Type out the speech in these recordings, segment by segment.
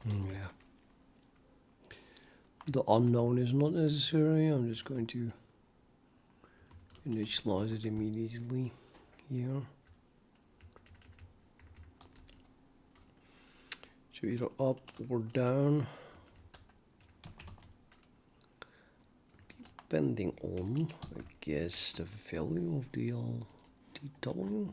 Yeah. The unknown is not necessary. I'm just going to initialize it immediately here. So either up or down, depending on, I guess, the value of the LTW.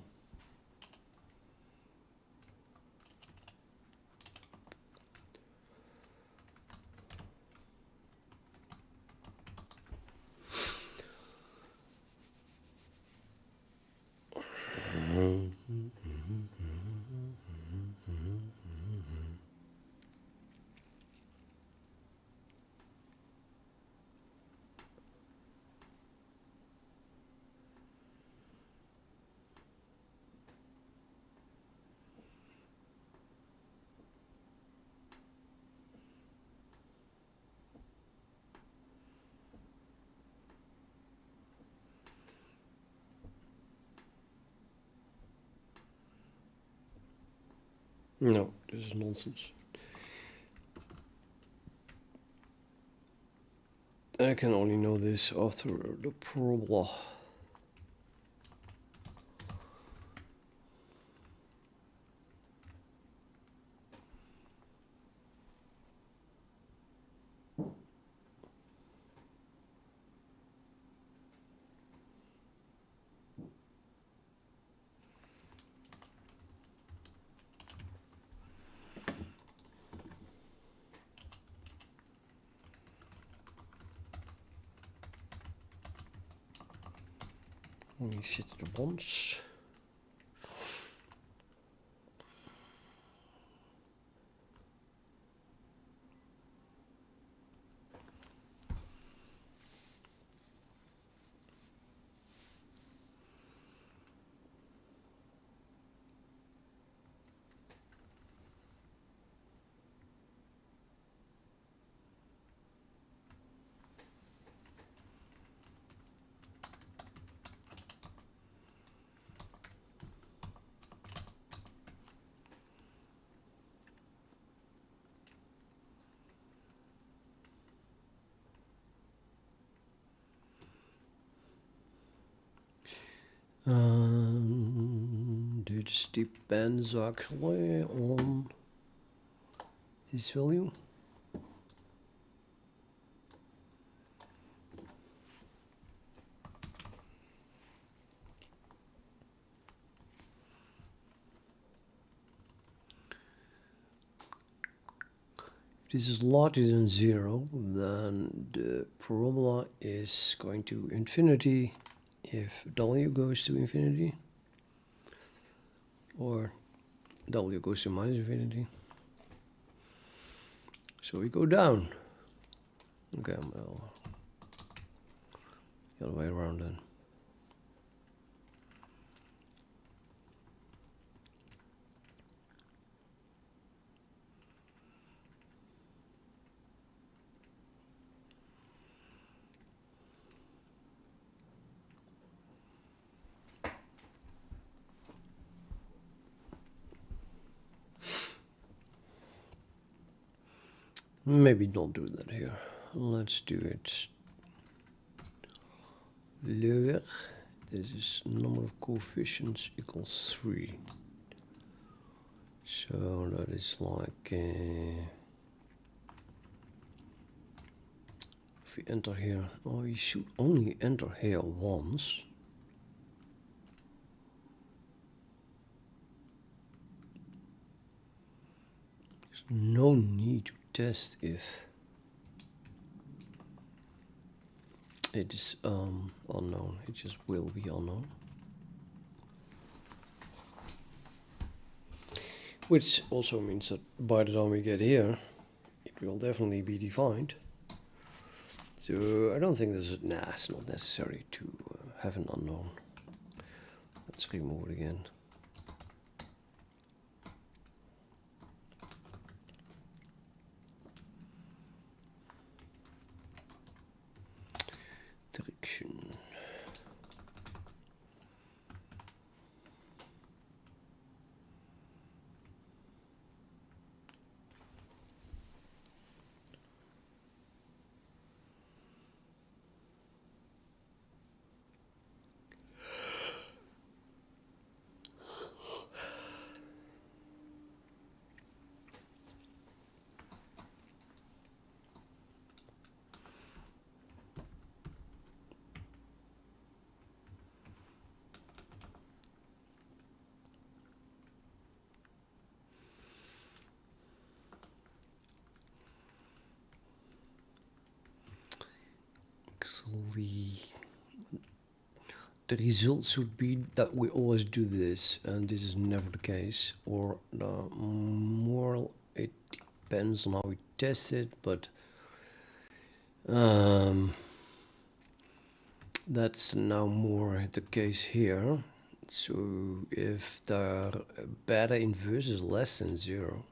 No, this is nonsense. I can only know this after the parabola. Only set it once. This depends actually on this value. If this is larger than 0, then the parabola is going to infinity if w goes to infinity, or w goes to minus infinity. So we go down. Okay, well, the other way around then. Maybe don't do that here. Let's do it lower. This is number of coefficients equals 3. So that is like if we enter here, oh, we should only enter here once. There's no need to test if it is unknown. It just will be unknown. Which also means that by the time we get here, it will definitely be defined. So I don't think it's not necessary to have an unknown. Let's remove it again. Direction. actually the result should be that we always do this, and this is never the case, or more it depends on how we test it, but that's now more the case here. So if the beta inverse is less than 0,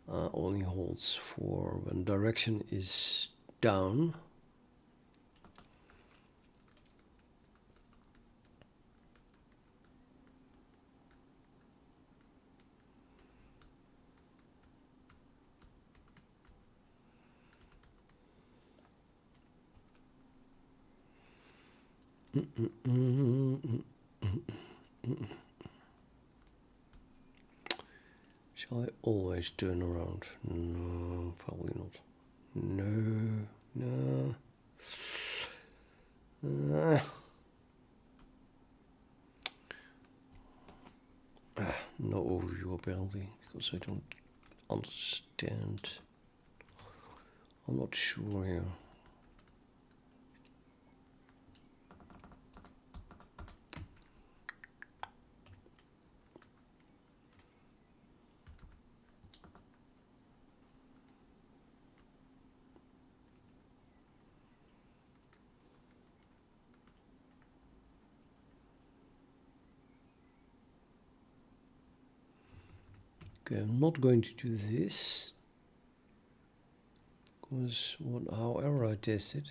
only holds for when direction is down. Shall I always turn around? No, probably not. No, no. No overview apparently, because I don't understand. I'm not sure here. Okay, I'm not going to do this, because however I test it,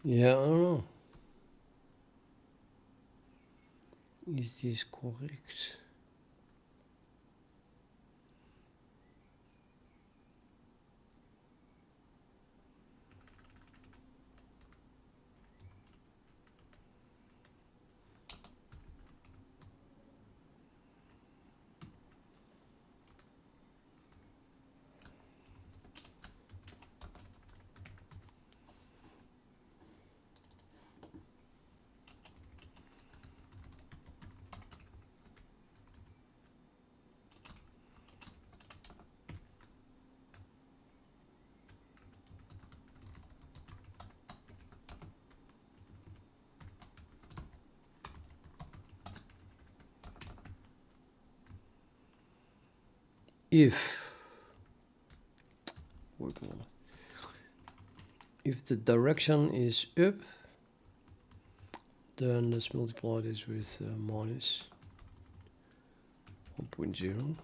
yeah, I don't know. Is this correct? if the direction is up, then let's multiply this with minus 1.0.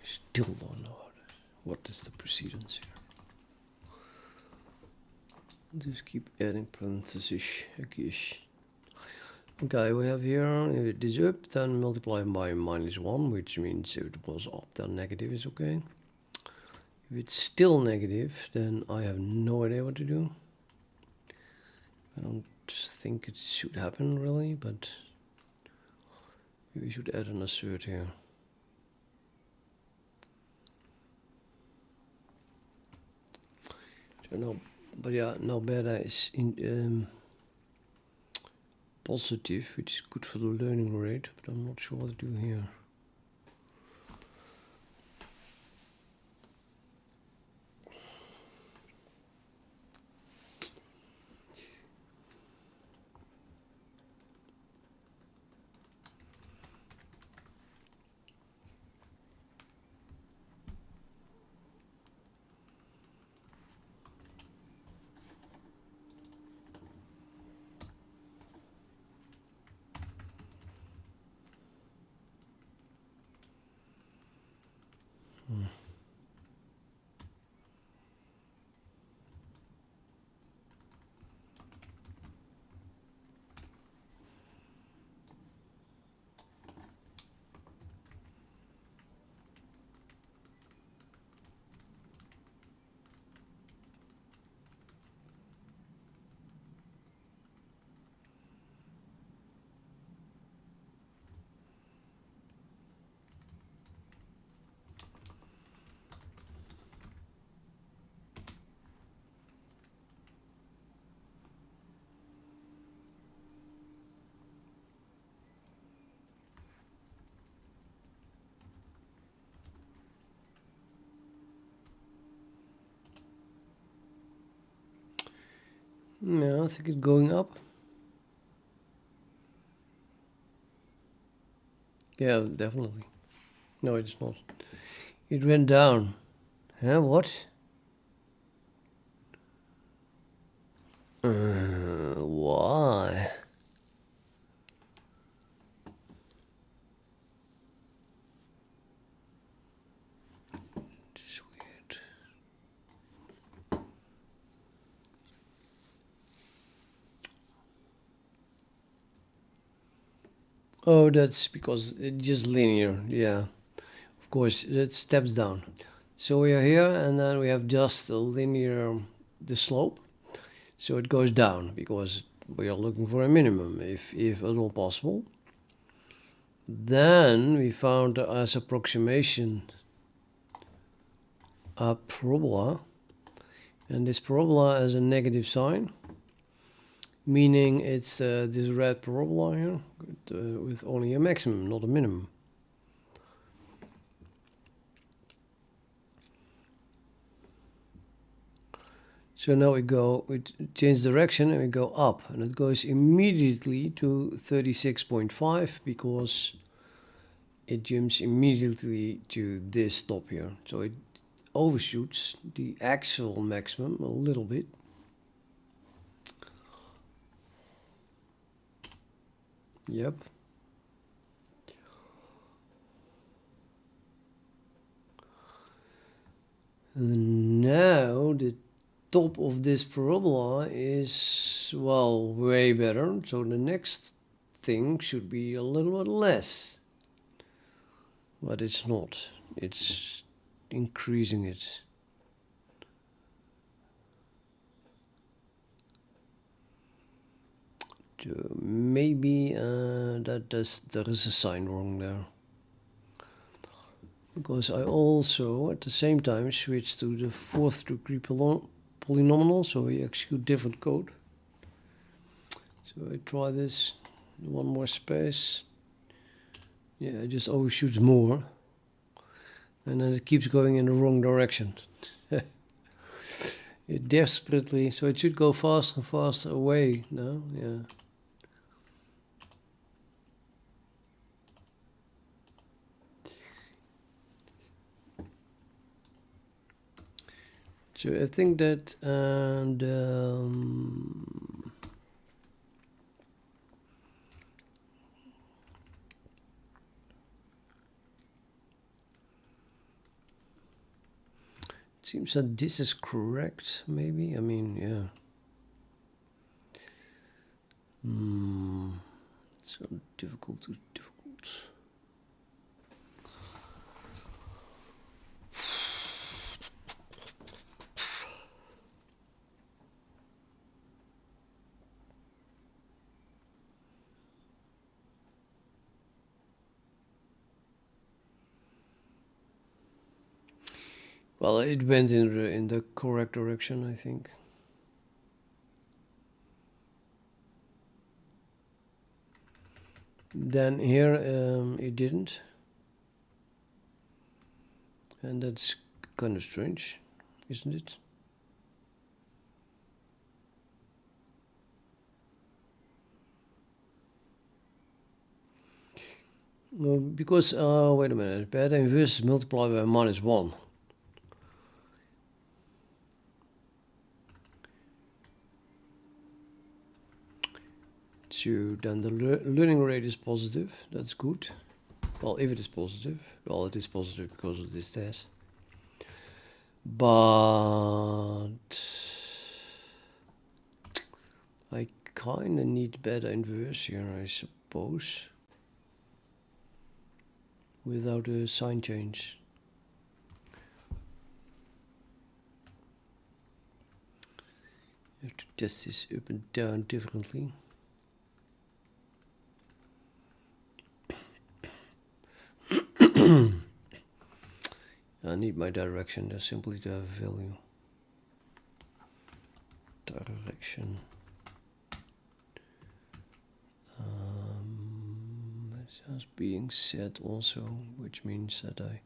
Still don't know what is the precedence here. Just keep adding parentheses, I guess. Okay, we have here, if it is up, then multiply by -1, which means if it was up, then negative is okay. If it's still negative, then I have no idea what to do. I don't think it should happen really, but we should add an assert here. So no, but yeah, now beta is in positive, which is good for the learning rate, but I'm not sure what to do here. Yeah, I think it's going up. Yeah, definitely. No, it's not. It went down. Huh, what? Why? It's weird. Oh, that's because it's just linear. Yeah, of course, it steps down. So we are here, and then we have just a linear, the slope. So it goes down because we are looking for a minimum, if at all possible. Then we found as approximation a parabola, and this parabola has a negative sign, meaning it's this red parabola here with only a maximum, not a minimum. So now we change direction and we go up, and it goes immediately to 36.5 because it jumps immediately to this top here. So it overshoots the actual maximum a little bit. Yep. And now the top of this parabola is, well, way better. So the next thing should be a little bit less. But it's not. It's increasing it. So maybe there is a sign wrong there. Because I also, at the same time, switched to the 4th degree polynomial, so we execute different code. So I try this, one more space. Yeah, it just overshoots more. And then it keeps going in the wrong direction. It desperately, so it should go faster and faster away now, yeah. So I think that, and it seems that this is correct, maybe. I mean, yeah. So difficult to difficult. Well, it went in the correct direction, I think. Then here it didn't, and that's kind of strange, isn't it? No, because wait a minute, beta inverse is multiplied by -1. So then the learning rate is positive. That's good. Well, if it is positive, well, it is positive because of this test. But I kind of need beta inverse here, I suppose, without a sign change. You have to test this up and down differently. I need my direction there simply to have value. Direction. That's being set also, which means that I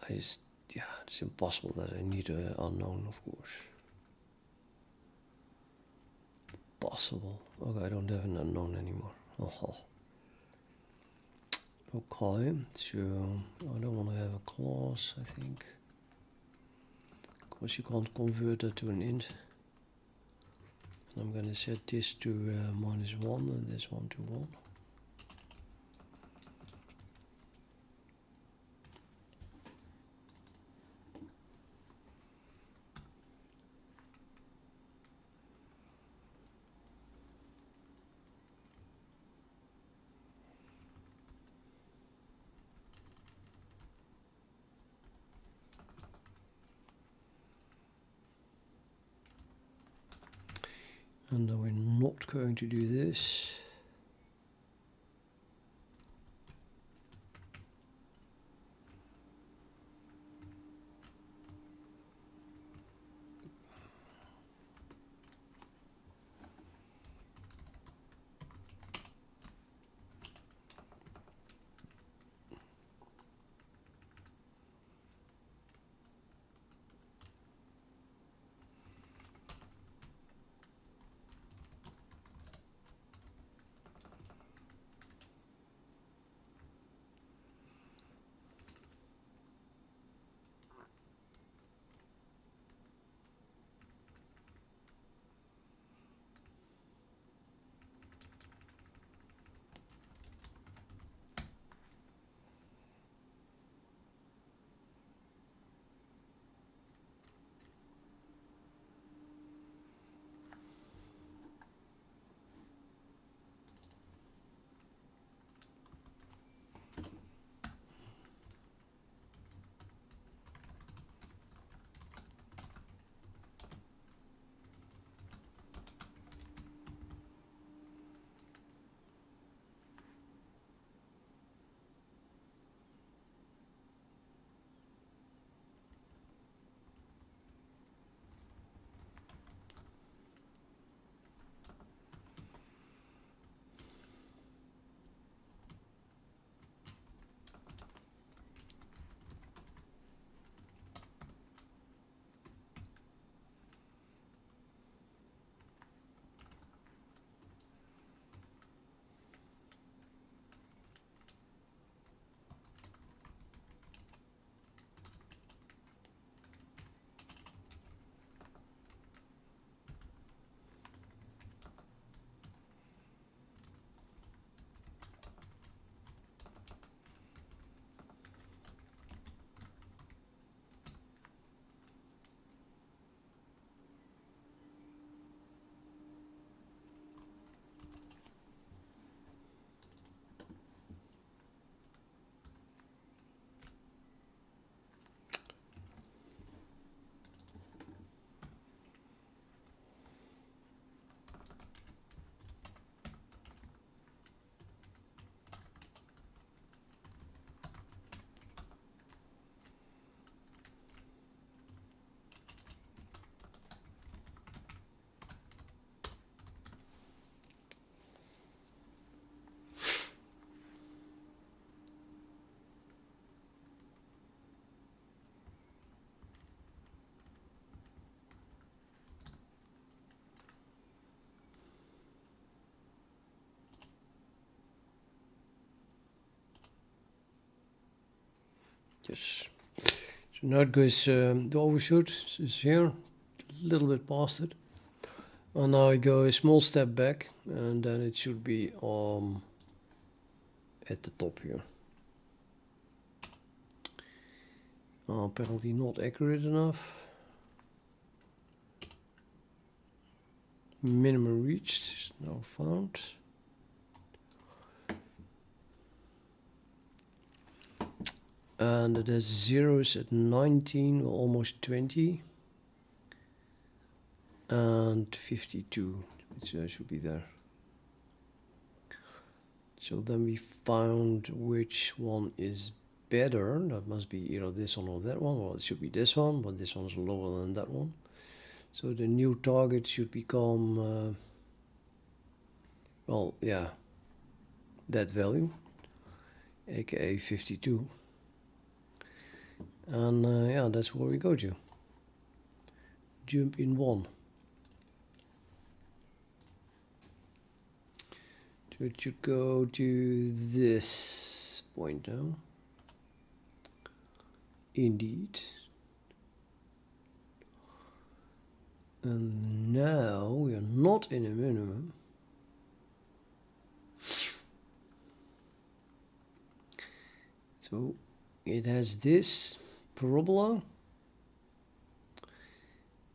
just, yeah, it's impossible that I need an unknown, of course. Possible. Okay, I don't have an unknown anymore. Oh. Okay, so I don't want to have a clause, I think, because you can't convert that to an int. And I'm going to set this to -1 and this one to 1. And then we're not going to do this. Yes. So now it goes, the overshoot is here, a little bit past it. And now I go a small step back, and then it should be at the top here. Apparently not accurate enough. Minimum reached is now found. And it has zeros at 19, or almost 20. And 52, which should be there. So then we found which one is better. That must be either this one or that one. Well, it should be this one, but this one is lower than that one. So the new target should become, well, yeah, that value, aka 52. And yeah, that's where we go to. Jump in 1. So it should go to this point now. Indeed. And now we are not in a minimum. So it has this parabola.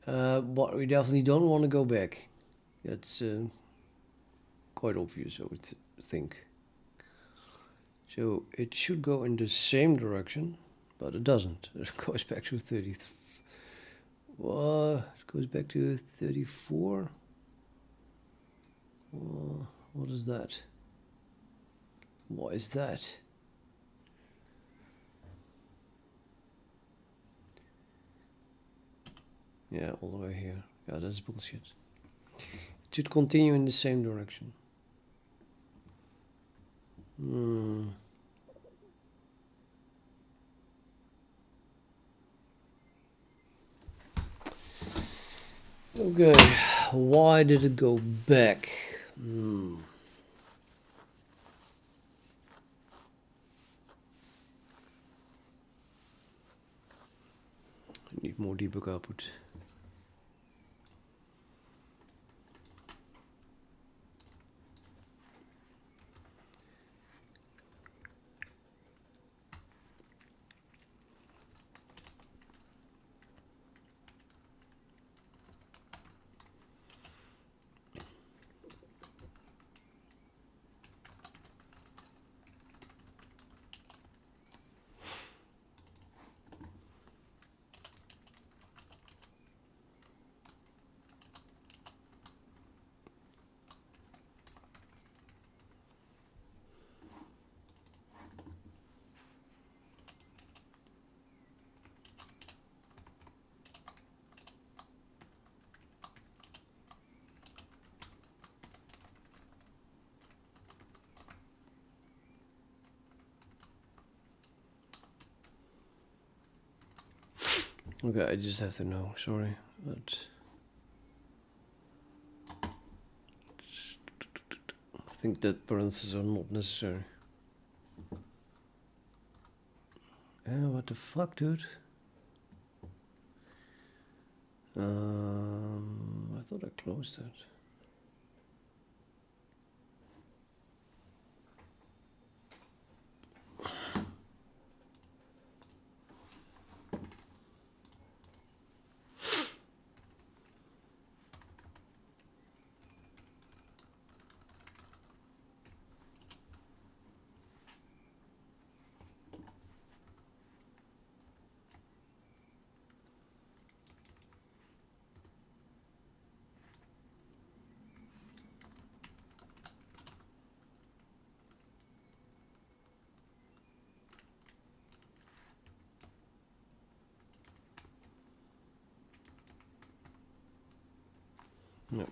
But we definitely don't want to go back. That's quite obvious, I would think. So it should go in the same direction, but it doesn't. It goes back to 30. It goes back to 34. What is that? What is that? Yeah, all the way here. Yeah, that's bullshit. It should continue in the same direction. Okay, why did it go back? I need more debug output. Okay, I just have to know, sorry, but I think that parentheses are not necessary. What the fuck, dude? I thought I closed that. No.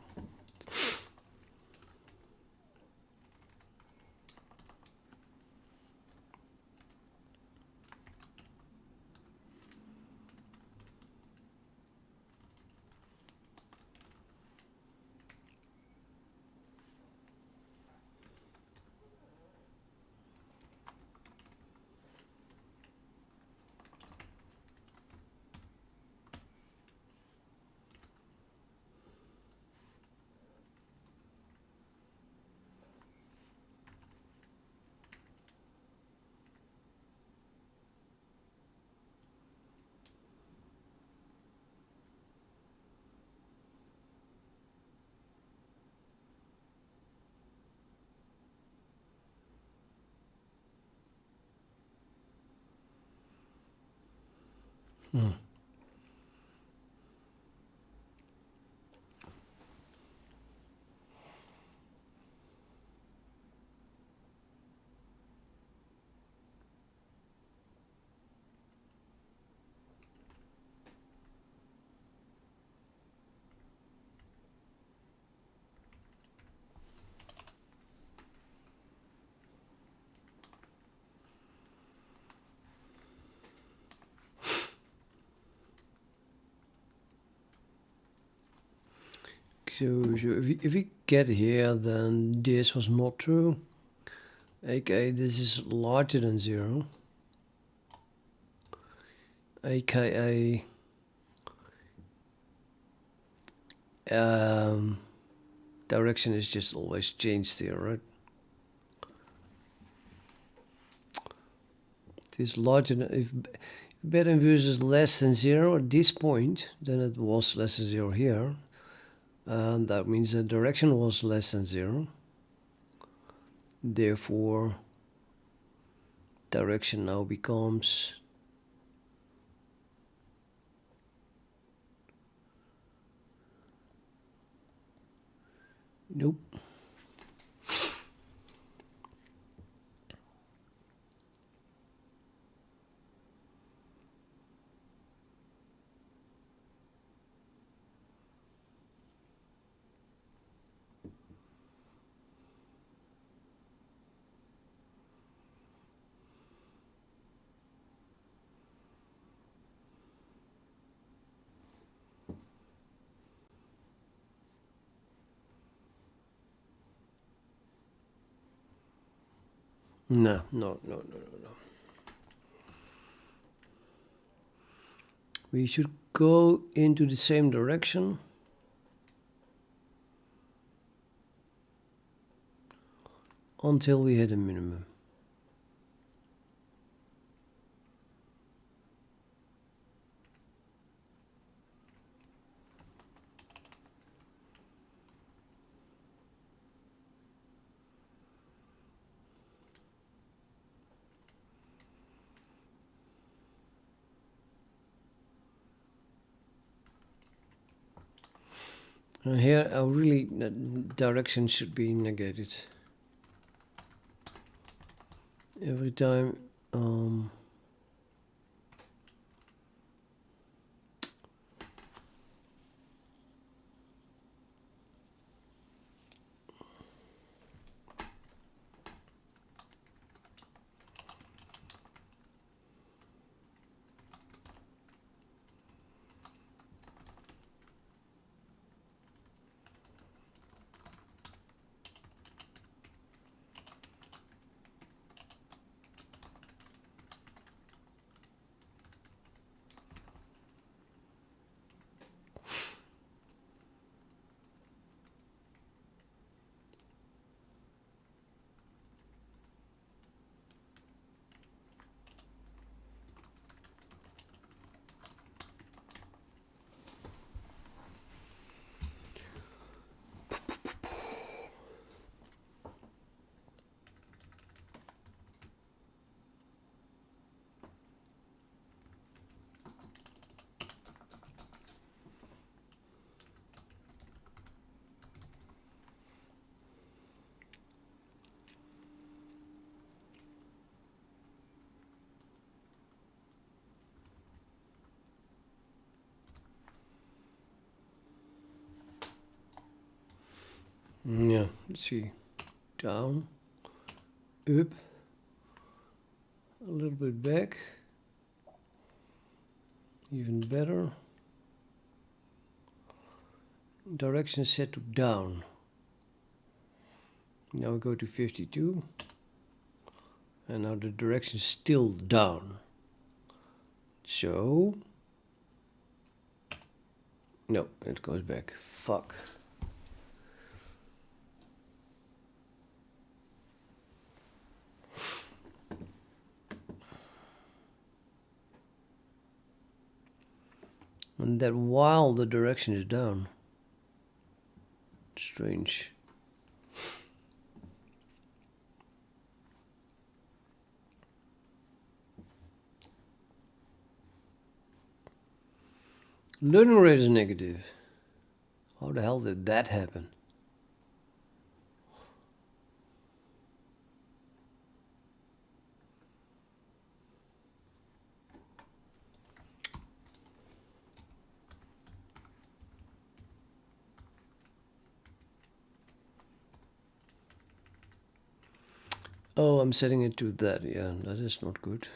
So if we get here, then this was not true. aka this is larger than 0. Aka direction is just always changed here, right? This larger than, if beta inverse is less than 0 at this point, then it was less than 0 here. And that means the direction was less than 0. Therefore, direction now becomes nope. No. We should go into the same direction. Until we hit a minimum. And here, really, direction should be negated. Every time. Yeah, let's see. Down, up, a little bit back, even better. Direction is set to down. Now we go to 52, and now the direction is still down. So, no, it goes back. Fuck. And that while the direction is down. Strange. Learning rate is negative. How the hell did that happen? Oh, I'm setting it to that. Yeah, that is not good.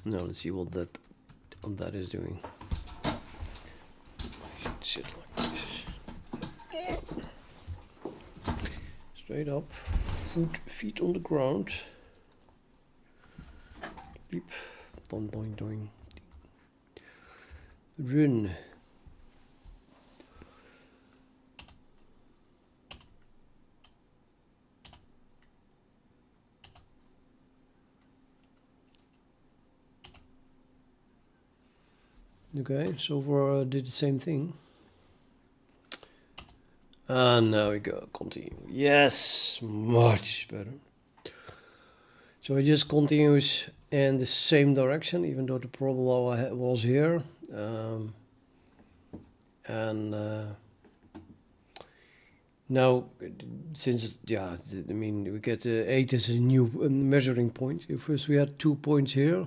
Now let's see what that is doing. Sit like this. Straight up, feet on the ground. Beep, doing, doing, doing. Run. Okay, so far did the same thing. And now we go, continue. Yes, much better. So it just continues in the same direction, even though the problem was here. Now, since, yeah, I mean, we get 8 as a new measuring point. First we had 2 points here,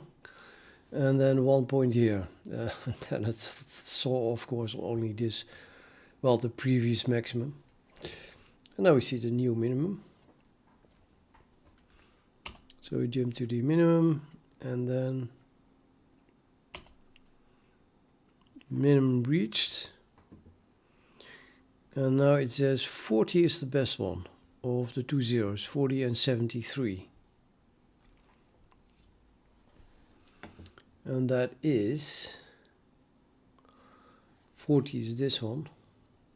and then 1 point here. Then it saw, of course, only this, well, the previous maximum. And now we see the new minimum. So we jump to the minimum, and then minimum reached. And now it says 40 is the best one of the two zeros, 40 and 73. And that is 40 is this one,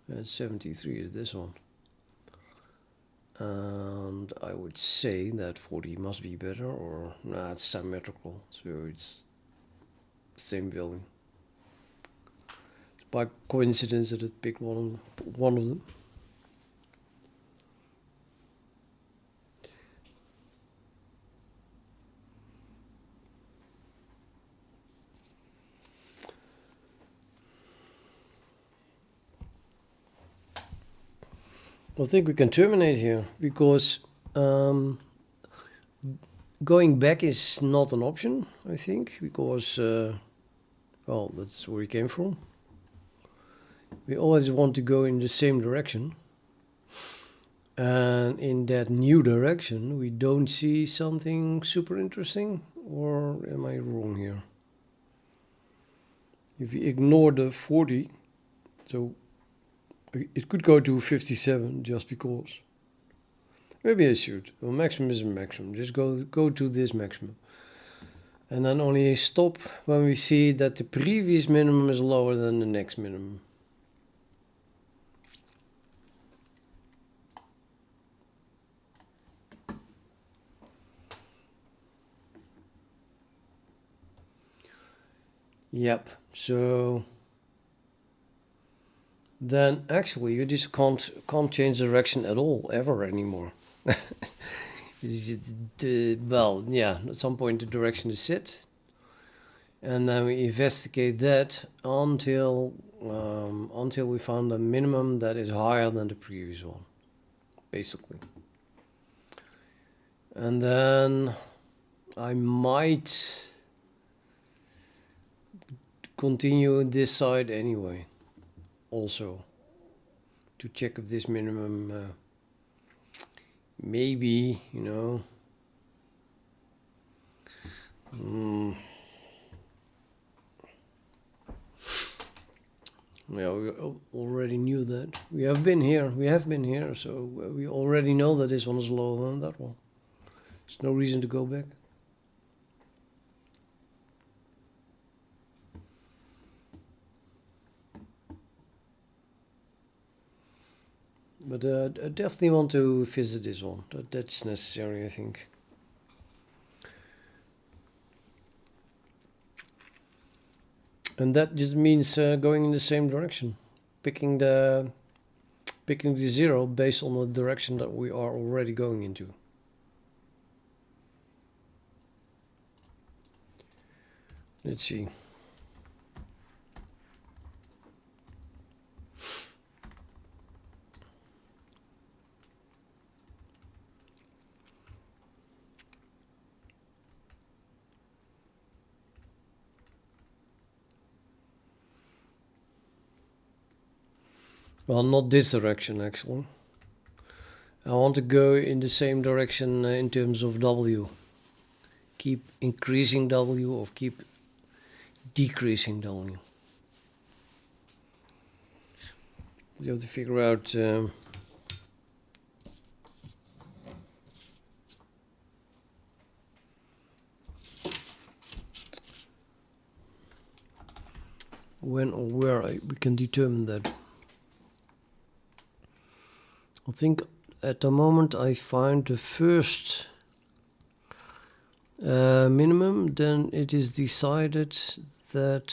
and 73 is this one. And I would say that 40 must be better, or nah, it's symmetrical, so it's same value. It's by coincidence that it picked one of them. I think we can terminate here, because going back is not an option, I think, because, well, that's where we came from. We always want to go in the same direction. And in that new direction, we don't see something super interesting, or am I wrong here? If we ignore the 40, so it could go to 57 just because. Maybe I should. Well, maximum is a maximum. Just go to this maximum. And then only stop when we see that the previous minimum is lower than the next minimum. Yep, so then actually you just can't change direction at all, ever anymore. Well, yeah, at some point the direction is set, and then we investigate that until we found a minimum that is higher than the previous one, basically. And then I might continue this side anyway, also, to check if this minimum maybe, you know, well, we already knew that. We have been here, so we already know that this one is lower than that one. There's no reason to go back. But I definitely want to visit this one. That's necessary, I think. And that just means going in the same direction, picking the 0 based on the direction that we are already going into. Let's see. Well, not this direction actually. I want to go in the same direction in terms of W. Keep increasing W or keep decreasing W. You have to figure out when or where we can determine that. I think at the moment I find the first minimum, then it is decided that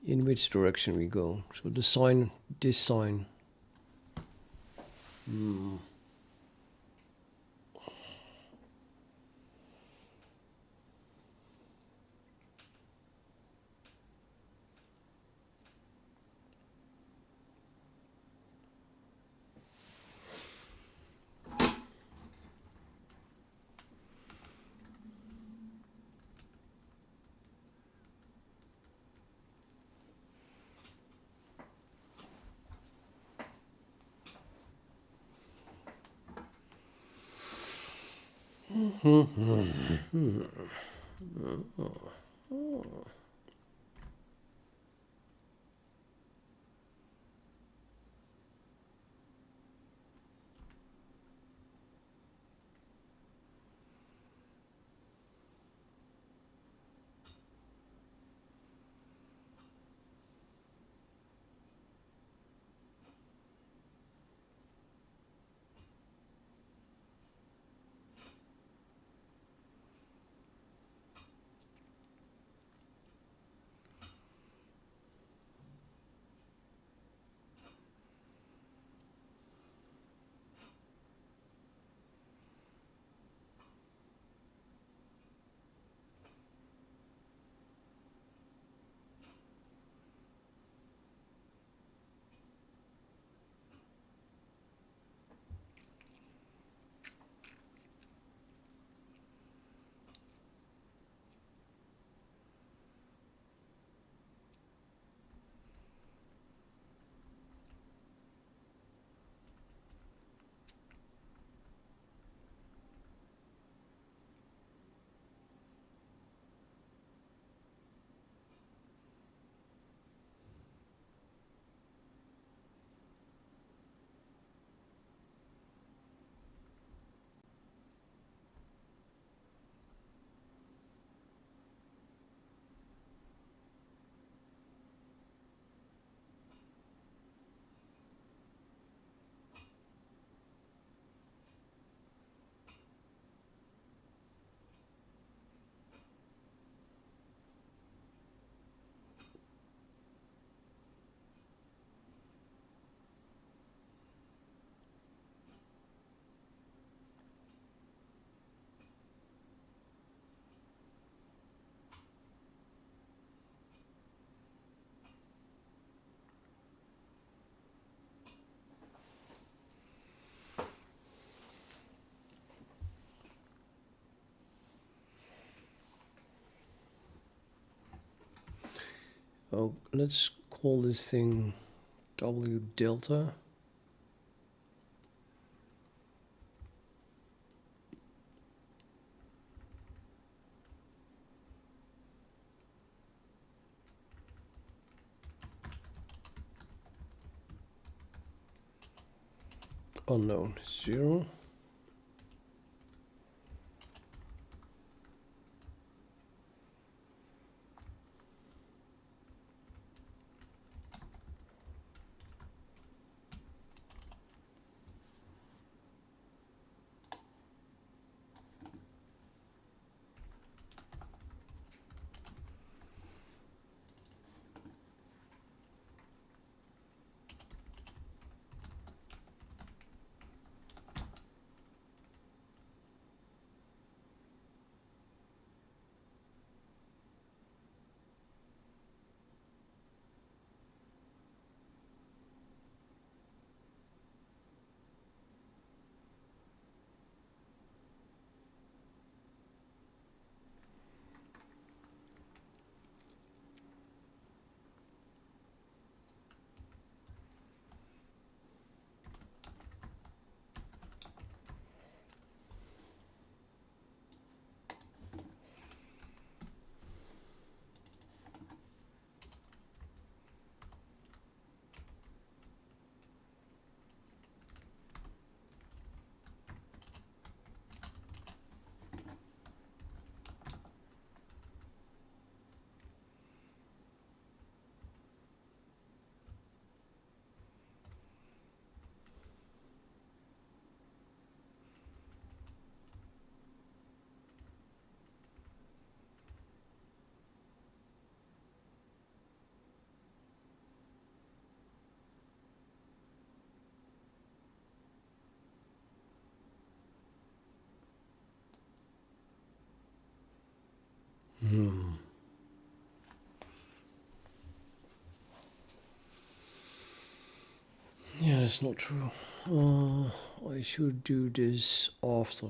in which direction we go. So the sign, this sign. Oh, let's call this thing W delta. Unknown 0. Yeah, it's not true. I should do this after.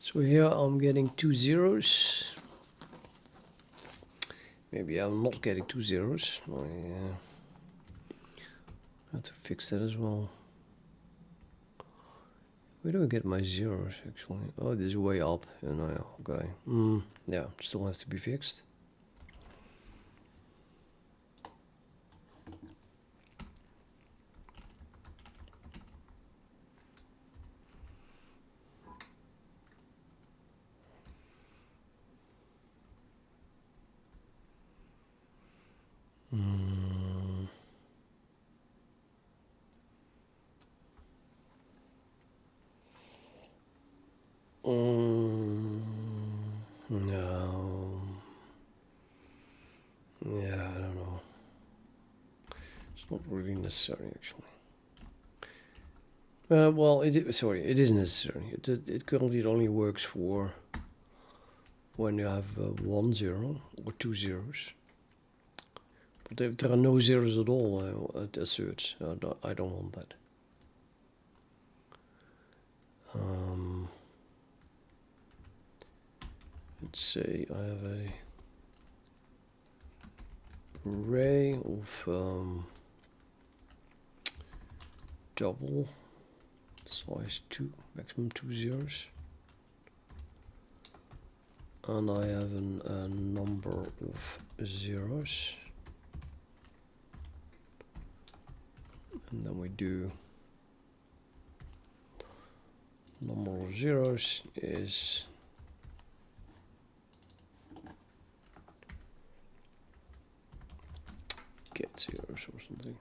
So here I'm getting 2 zeros. Maybe I'm not getting 2 zeros. I have to fix that as well. Where do I get my zeros actually? Oh, this is way up. Okay. Yeah, still have to be fixed. No. Yeah, I don't know. It's not really necessary actually. Well, it is necessary. It currently only works for when you have 1 0 or 2 zeros. But if there are no zeros at all, it asserts. I don't want that. Let's say I have a array of double size 2, maximum 2 zeros, and I have a number of zeros, and then we do number of zeros is get zeros or something.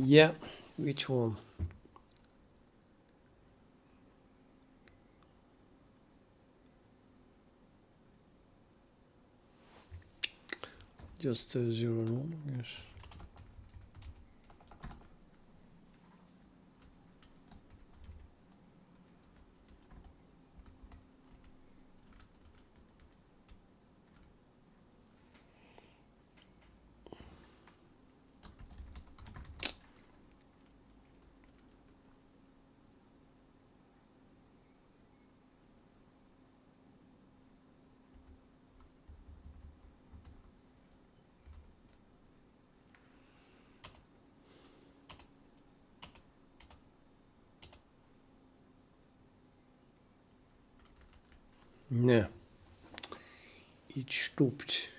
Yeah, which one? Just 0 and 1, I guess. Nee, iets stopt.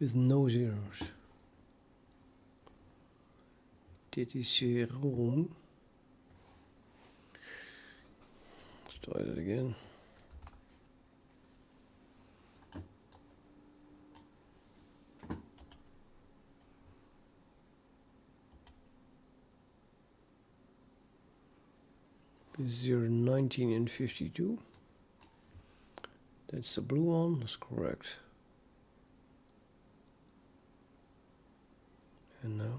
With no zeros. Dit is wrong. Let's try that again. This is 0, 19 and 52. That's the blue one, that's correct. And now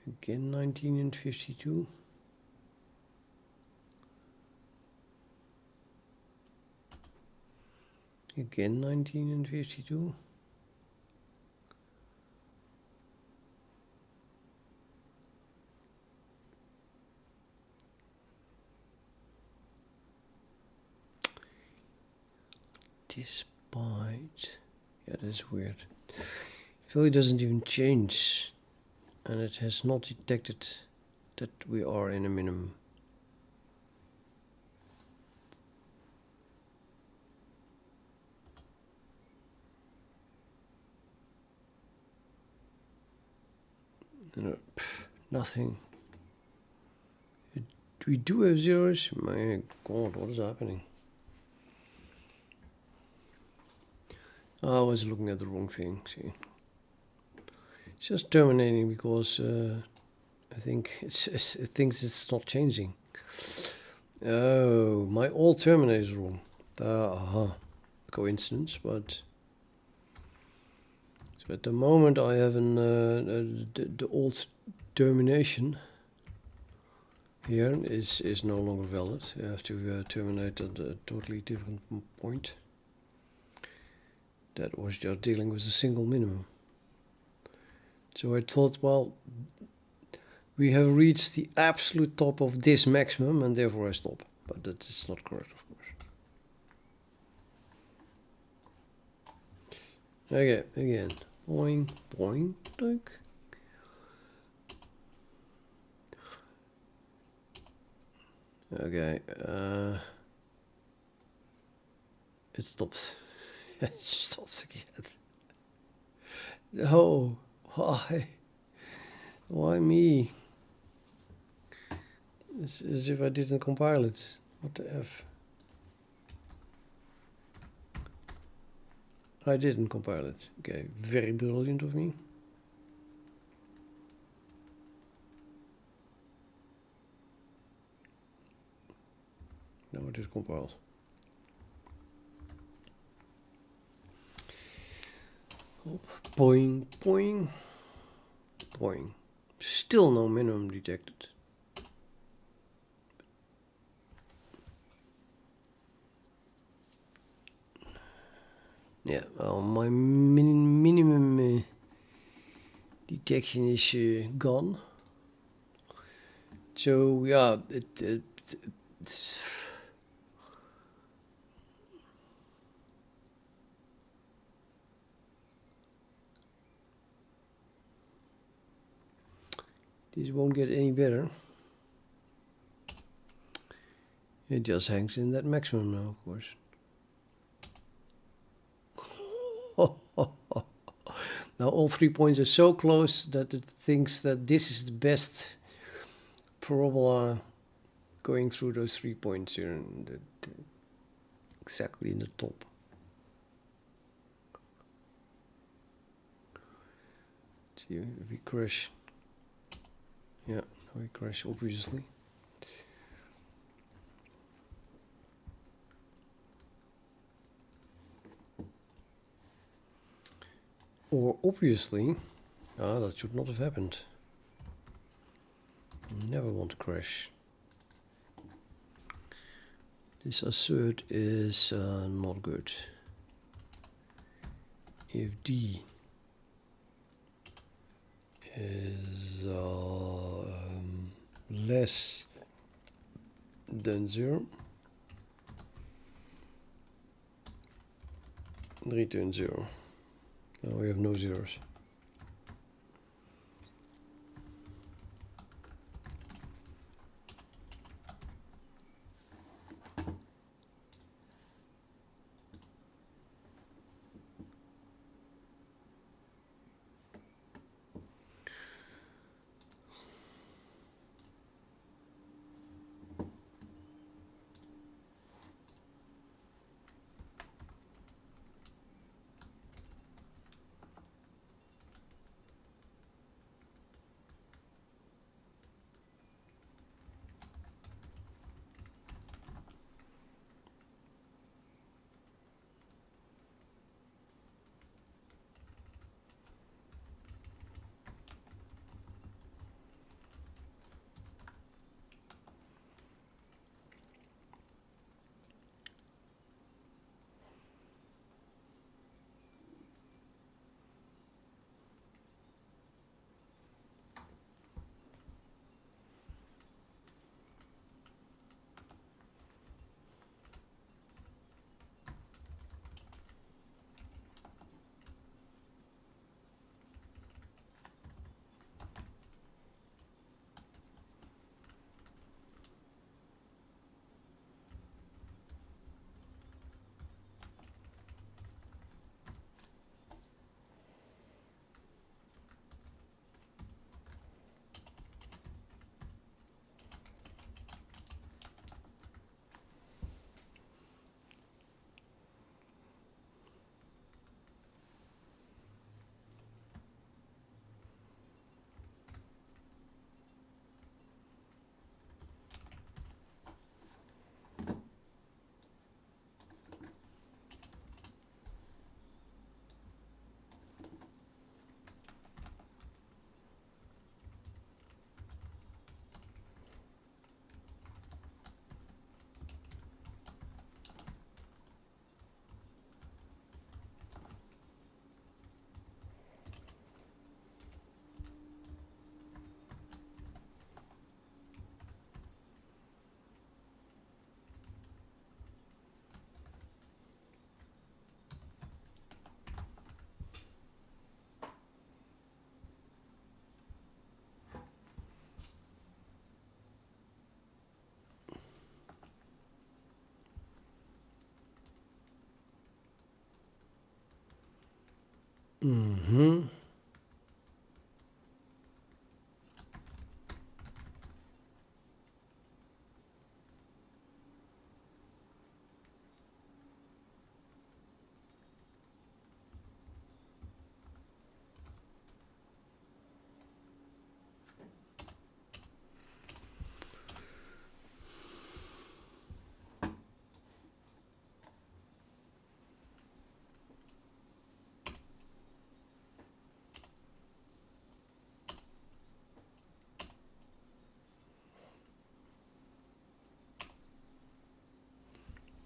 again 19 and 52. Again 19 and 52. Despite, yeah, that's weird. Value doesn't even change, and it has not detected that we are in a minimum. No, nothing. We do have zeros. My God, what is happening? I was looking at the wrong thing. See, it's just terminating because I think it thinks it's not changing. Oh, my all terminate is wrong. Coincidence, but so at the moment I have the old termination here is no longer valid. You have to terminate at a totally different point. That was just dealing with a single minimum. So I thought, well, we have reached the absolute top of this maximum and therefore I stop. But that is not correct, of course. Okay, again. Boing, boing, doink. Okay, it stops. It stops again. No, why? Why me? It's as if I didn't compile it. What the F? I didn't compile it. Okay, very brilliant of me. Now it is compiled. Boing, boing, boing. Still no minimum detected. Yeah, well, my minimum detection is gone. So yeah, this won't get any better. It just hangs in that maximum now, of course. Now all 3 points are so close that it thinks that this is the best parabola going through those 3 points here, and exactly in the top. See if we crash. Yeah, we crash obviously. Or obviously, that should not have happened. I never want to crash. This assert is not good. If D is less than 0, return 0. Now we have no zeros. Mm-hmm.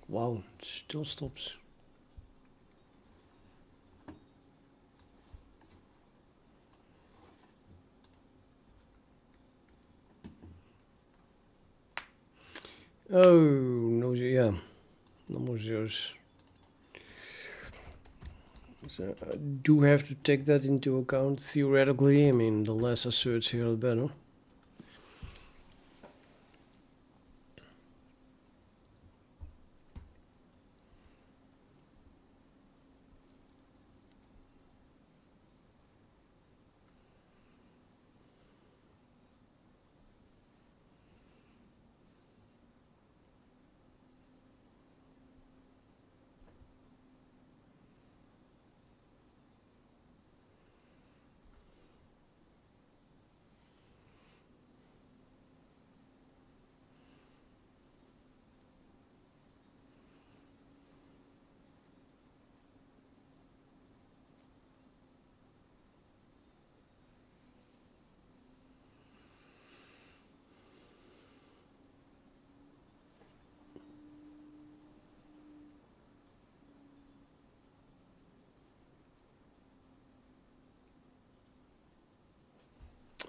Wow, it still stops. Oh, no, yeah, no more zeros. So I do have to take that into account theoretically. I mean, the less asserts here, the better.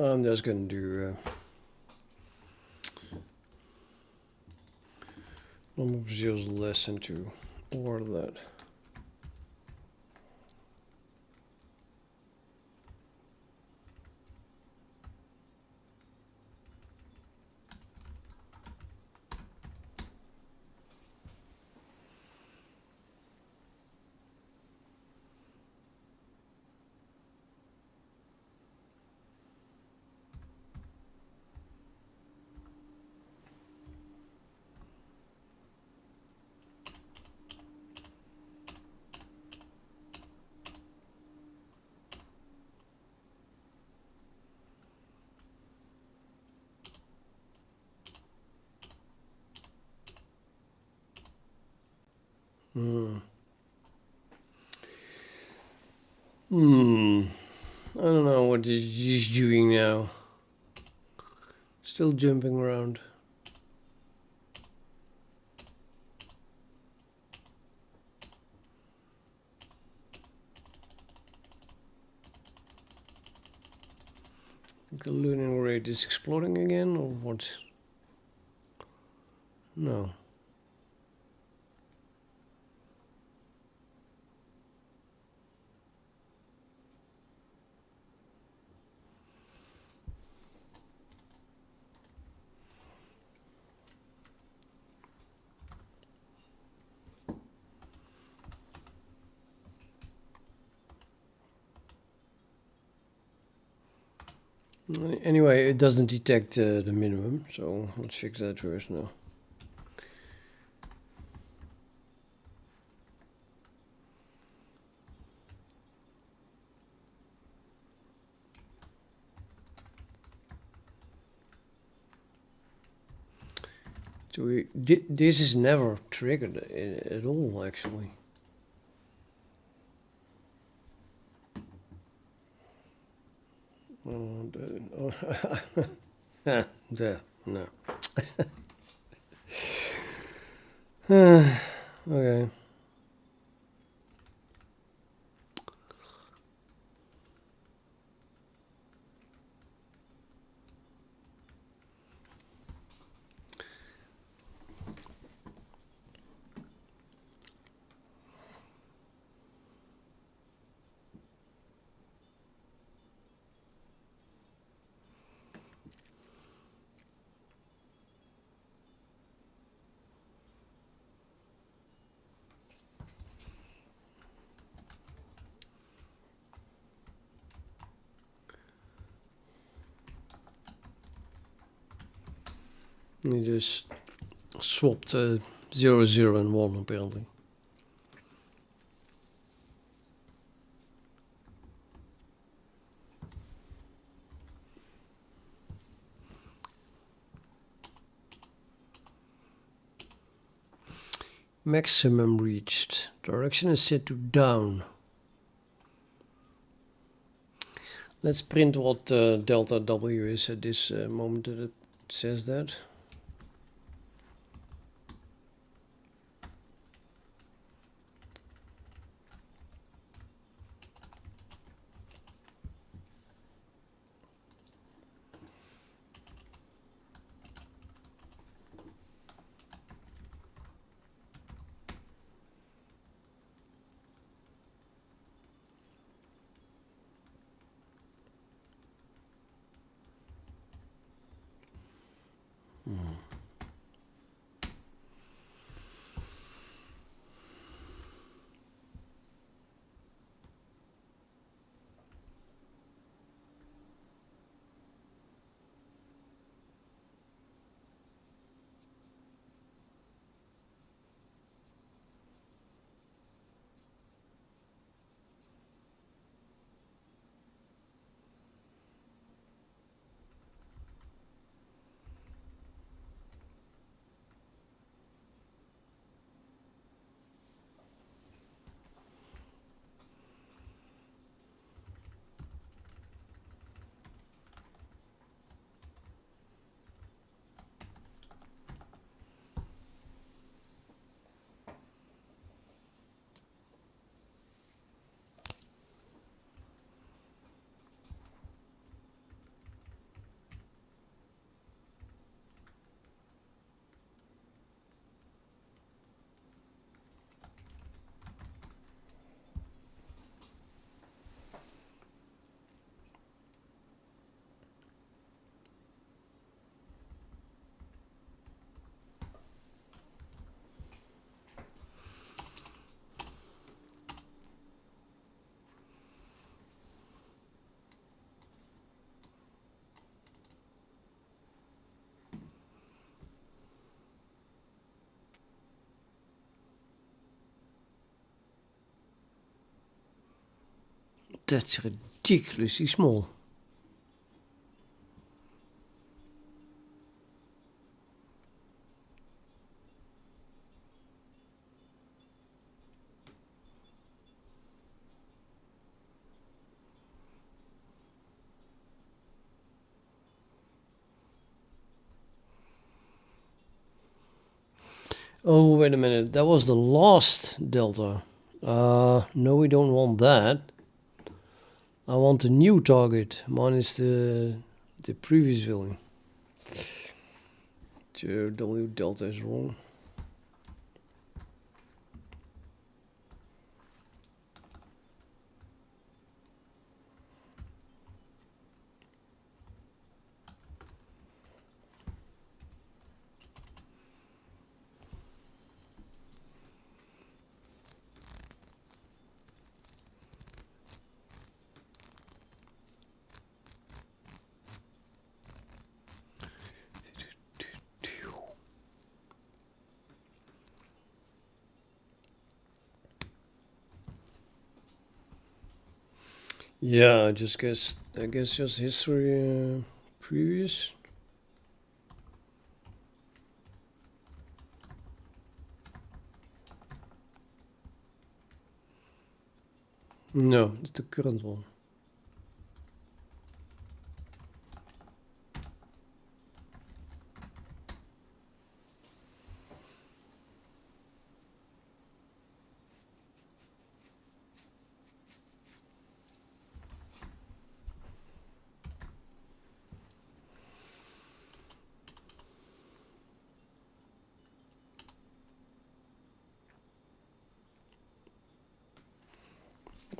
I'm just going to do number of zeros less than 2 or that. I don't know what he's doing now. Still jumping around. The learning rate is exploding again, or what? No. Anyway, it doesn't detect the minimum, so let's fix that first now. So this is never triggered at all, actually. There, no. Okay. You just swapped 0, 0 and 1 apparently. Maximum reached. Direction is set to down. Let's print what delta W is at this moment that it says that. That's ridiculously small. Oh, wait a minute. That was the last delta. No, we don't want that. I want a new target minus the previous value. So W delta is wrong. Yeah, I guess just history previous. No, it's the current one.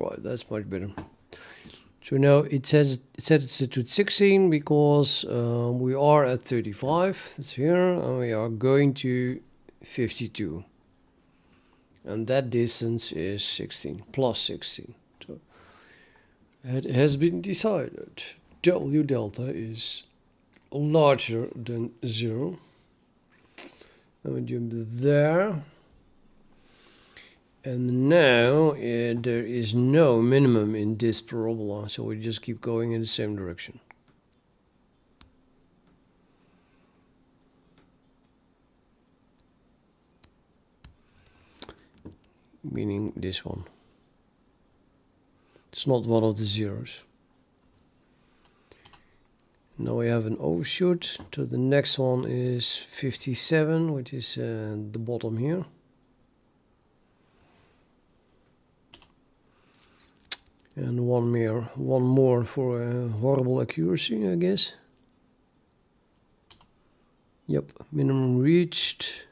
Right, that's much better. So now it says it's to 16 because we are at 35. That's here, and we are going to 52, and that distance is 16 plus 16. So it has been decided W delta is larger than 0. And we jump there. And now there is no minimum in this parabola, so we just keep going in the same direction. Meaning this one. It's not one of the zeros. Now we have an overshoot. So the next one is 57, which is the bottom here. And one more for horrible accuracy, I guess. Yep, minimum reached.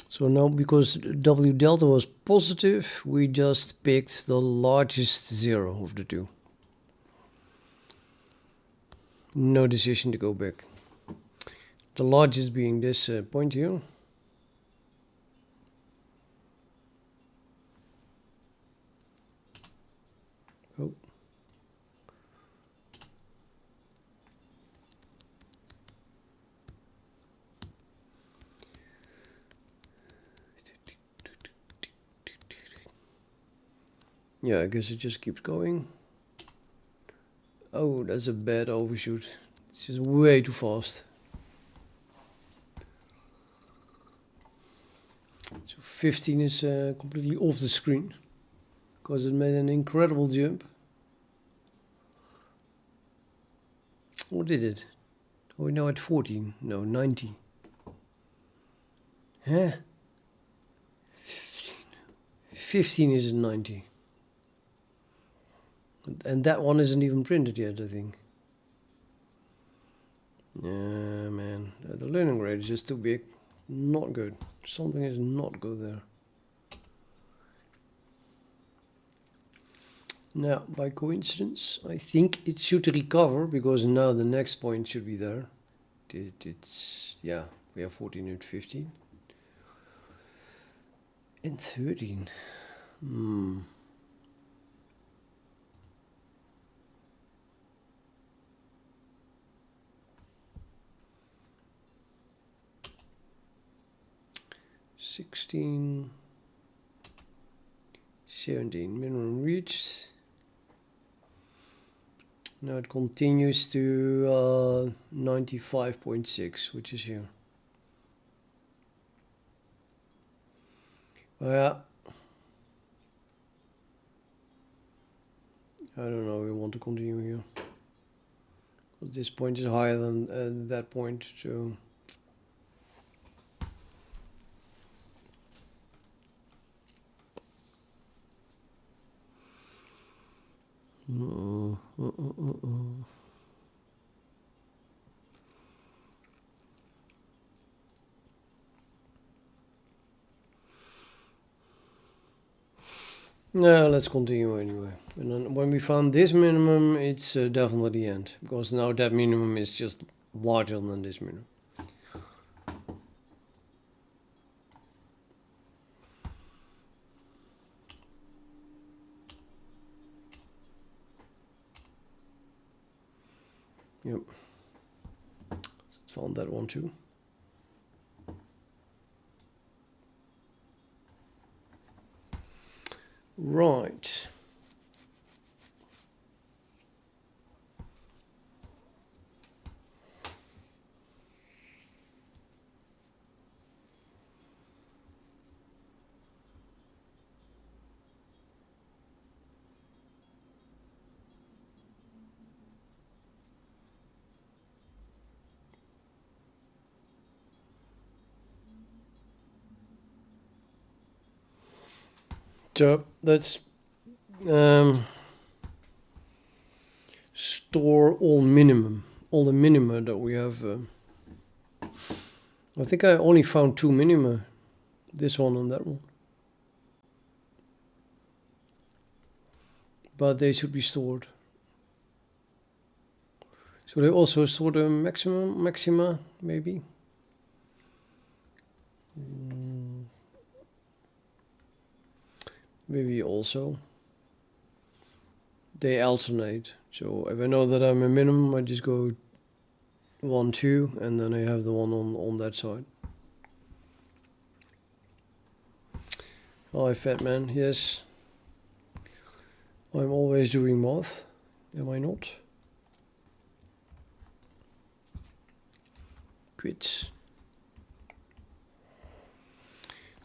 So now, because W delta was positive, we just picked the largest zero of the two. No decision to go back. The largest being this point here. Oh. Yeah, I guess it just keeps going. Oh, that's a bad overshoot. It's just way too fast. So 15 is completely off the screen because it made an incredible jump. What did it? Oh, we're now at 14. No, 90. Huh? 15 is at 90. And that one isn't even printed yet, I think. Yeah, man. The learning rate is just too big. Not good. Something is not good there. Now, by coincidence, I think it should recover because now the next point should be there. It's, yeah, we have 14 and 15. And 13. 16, 17, minimum reached. Now it continues to 95.6, which is here. Oh, yeah. I don't know, we want to continue here. This point is higher than that point, so... No, let's continue anyway. And then when we found this minimum, it's definitely the end, because now that minimum is just larger than this minimum. Yep. Found that one too. Right. So let's store all the minima that we have. I think I only found 2 minima, this one and that one. But they should be stored. So they also store the maxima, maybe. Maybe also. They alternate. So if I know that I'm a minimum, I just go 1, 2, and then I have the one on that side. Hi, fat man. Yes. I'm always doing math. Am I not? Quit.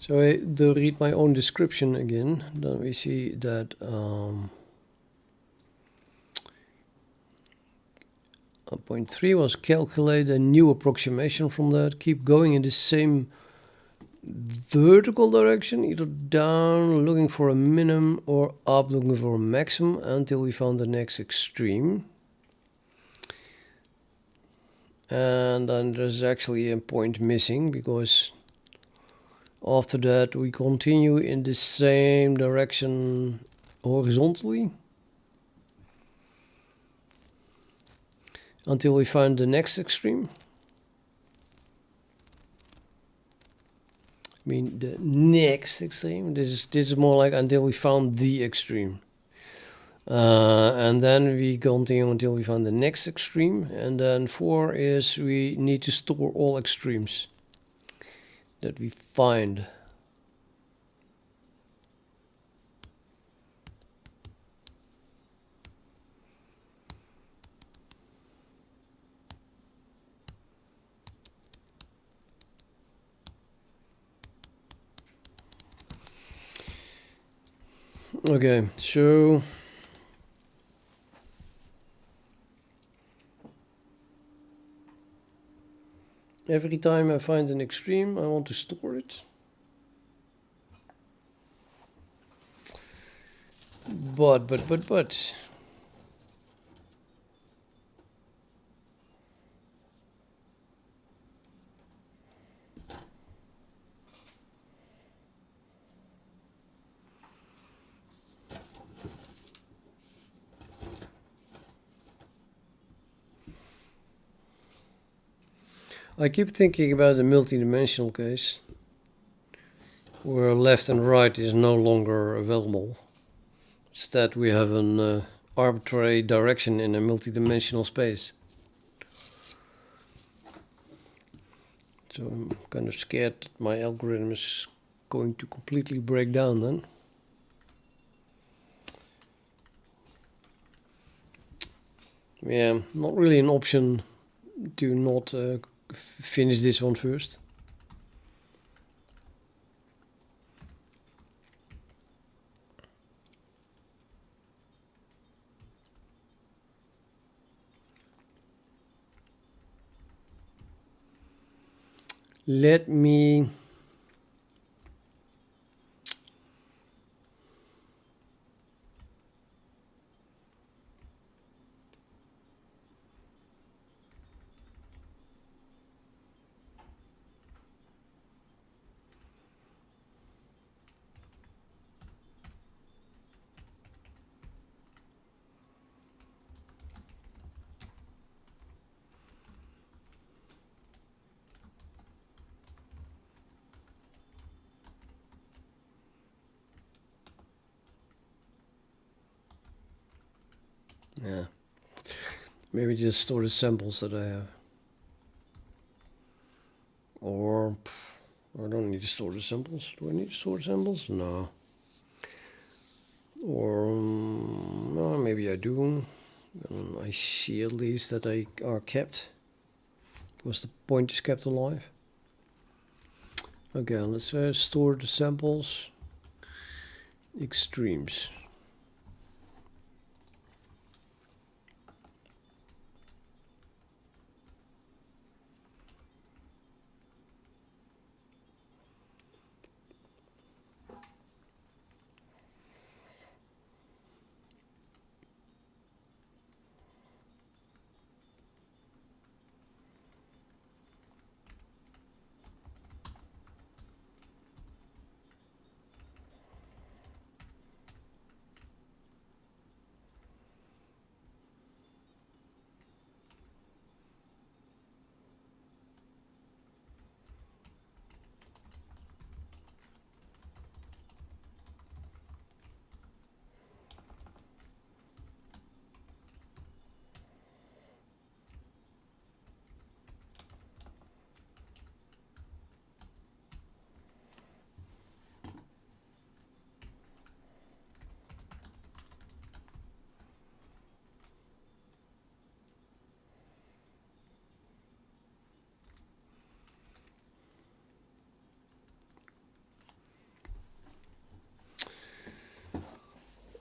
So I read my own description again. Then we see that point 3 was calculate a new approximation from that. Keep going in the same vertical direction, either down looking for a minimum or up looking for a maximum until we found the next extreme. And then there's actually a point missing, because after that we continue in the same direction horizontally until we find the next extreme. I mean the next extreme. This is more like until we found the extreme. And then we continue until we find the next extreme. And then 4 is we need to store all extremes that we find. Okay, so every time I find an extreme, I want to store it. But. I keep thinking about the multi-dimensional case, where left and right is no longer available. Instead, we have an arbitrary direction in a multi-dimensional space. So I'm kind of scared that my algorithm is going to completely break down then. Yeah, not really an option to not finish this one first. Let me yeah, maybe just store the samples that I have. Or I don't need to store the samples. Do I need to store the samples? No. Or no, maybe I do. I see at least that they are kept, because the point is kept alive. Okay, let's store the samples. Extremes.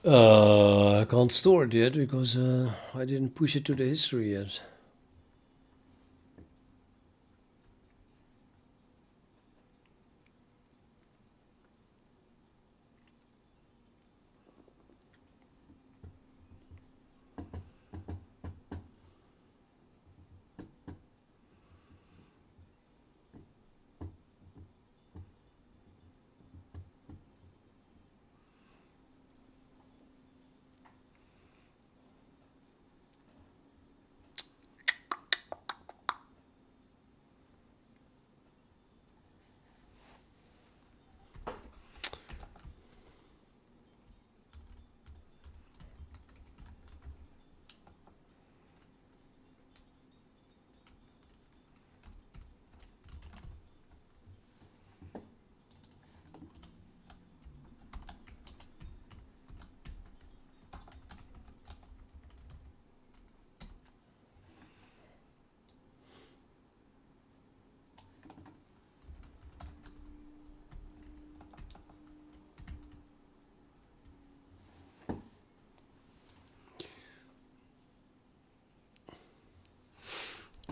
I can't store it yet because I didn't push it to the history yet.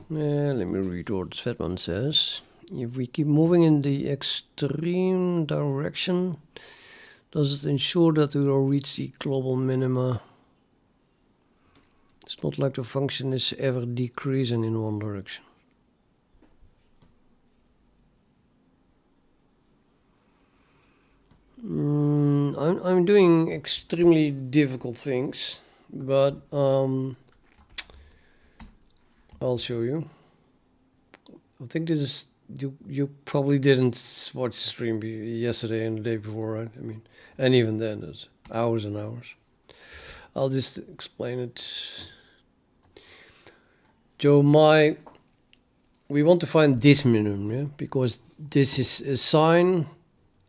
Let me read what Svetman says. If we keep moving in the extreme direction, does it ensure that we will reach the global minima? It's not like the function is ever decreasing in one direction. I'm doing extremely difficult things, but I'll show you. I think this is, you probably didn't watch the stream yesterday and the day before, right? I mean, and even then, it's hours and hours. I'll just explain it. Joe, we want to find this minimum, yeah? Because this is a sine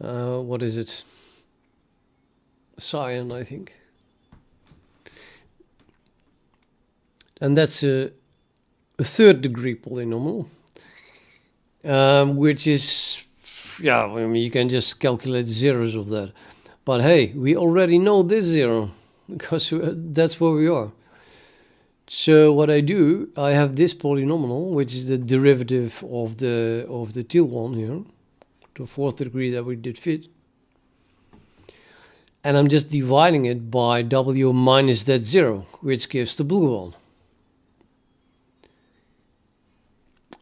what is it? Cyan, I think. And that's a third degree polynomial, which is, yeah, I mean, you can just calculate zeros of that. But hey, we already know this zero because that's where we are. So what I do, I have this polynomial, which is the derivative of the teal one here, the fourth degree that we did fit. And I'm just dividing it by w minus that zero, which gives the blue one.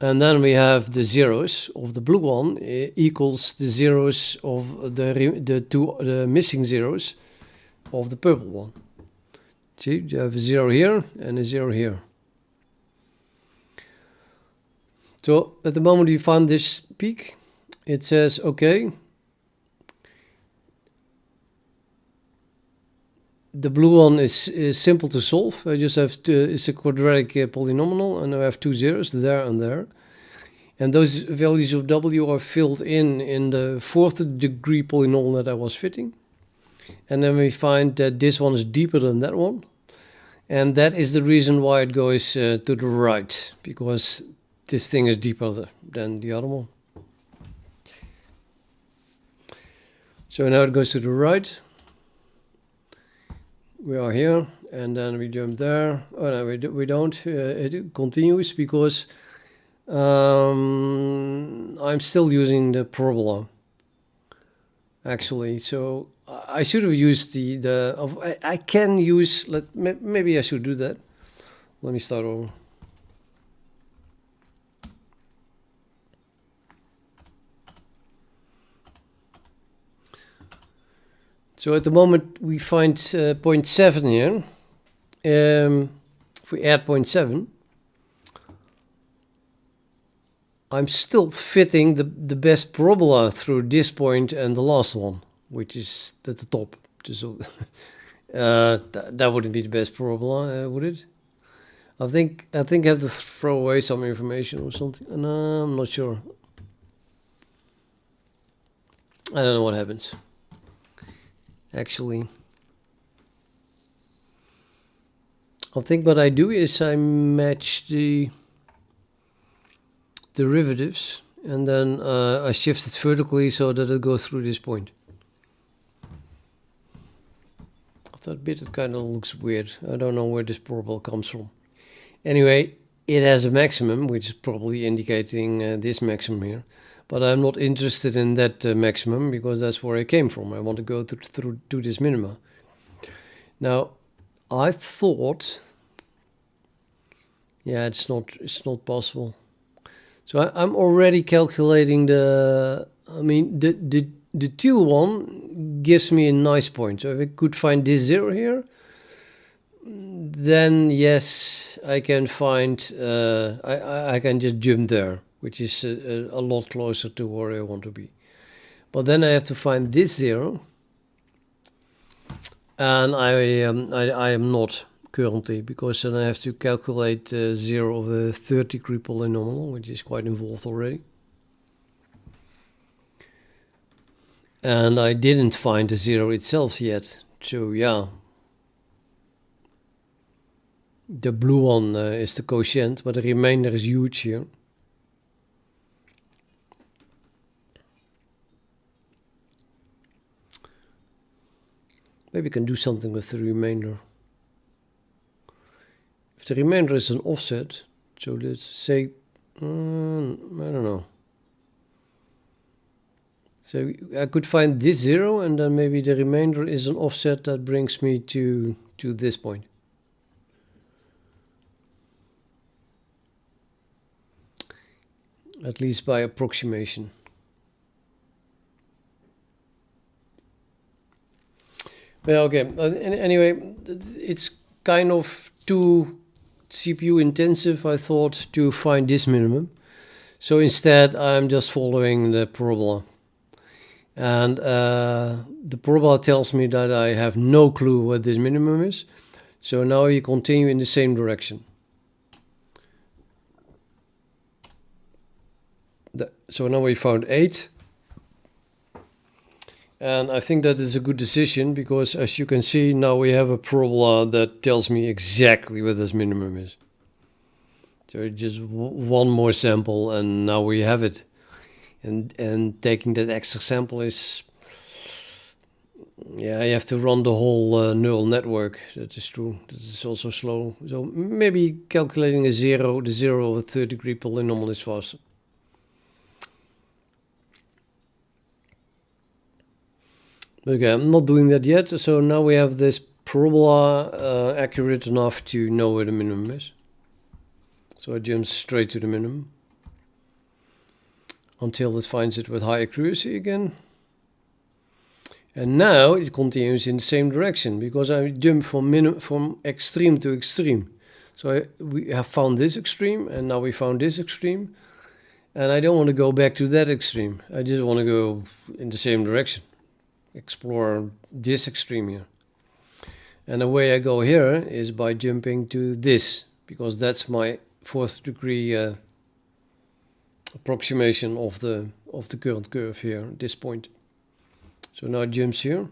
And then we have the zeros of the blue one equals the zeros of the missing zeros of the purple one. See, you have a zero here and a zero here. So at the moment we find this peak, it says, okay, the blue one is simple to solve. I just have it's a quadratic polynomial, and I have two zeros there and there. And those values of w are filled in the fourth degree polynomial that I was fitting. And then we find that this one is deeper than that one. And that is the reason why it goes to the right, because this thing is deeper than the other one. So now it goes to the right. We are here, and then we jump there. Oh no, we don't. It continues because I'm still using the parabola, actually. So I should have used I can use. Maybe I should do that. Let me start over. So at the moment we find 0.7 here. If we add 0.7, I'm still fitting the best parabola through this point and the last one, which is at the top. So, that wouldn't be the best parabola, would it? I think I have to throw away some information or something. No, I'm not sure. I don't know what happens. Actually, I think what I do is I match the derivatives, and then I shift it vertically so that it goes through this point. That bit, it kind of looks weird. I don't know where this parabola comes from. Anyway, it has a maximum, which is probably indicating this maximum here. But I'm not interested in that maximum, because that's where I came from. I want to go through to this minima. Now, I thought, yeah, it's not possible. So I'm already calculating the teal one gives me a nice point. So if I could find this zero here, then yes, I can find, I can just jump there, which is a lot closer to where I want to be. But then I have to find this zero, and I am not currently, because then I have to calculate zero of the third degree polynomial, which is quite involved already. And I didn't find the zero itself yet, so yeah. The blue one is the quotient, but the remainder is huge here. Maybe we can do something with the remainder. If the remainder is an offset, so let's say, I don't know. So I could find this zero, and then maybe the remainder is an offset that brings me to this point. At least by approximation. Well, okay. Anyway, it's kind of too CPU intensive, I thought, to find this minimum. So instead, I'm just following the parabola. And the parabola tells me that I have no clue what this minimum is. So now we continue in the same direction. So now we found 8. And I think that is a good decision because, as you can see, now we have a parabola that tells me exactly where this minimum is. So just one more sample and now we have it. And taking that extra sample is, yeah, you have to run the whole neural network. That is true. That is also slow. So maybe calculating the zero of a third-degree polynomial is faster. But okay, I'm not doing that yet. So now we have this parabola accurate enough to know where the minimum is. So I jump straight to the minimum until it finds it with high accuracy again. And now it continues in the same direction because I jump from extreme to extreme. So we have found this extreme and now we found this extreme. And I don't want to go back to that extreme. I just want to go in the same direction. Explore this extreme here. And the way I go here is by jumping to this, because that's my fourth degree approximation of the current curve here at this point. So now it jumps here.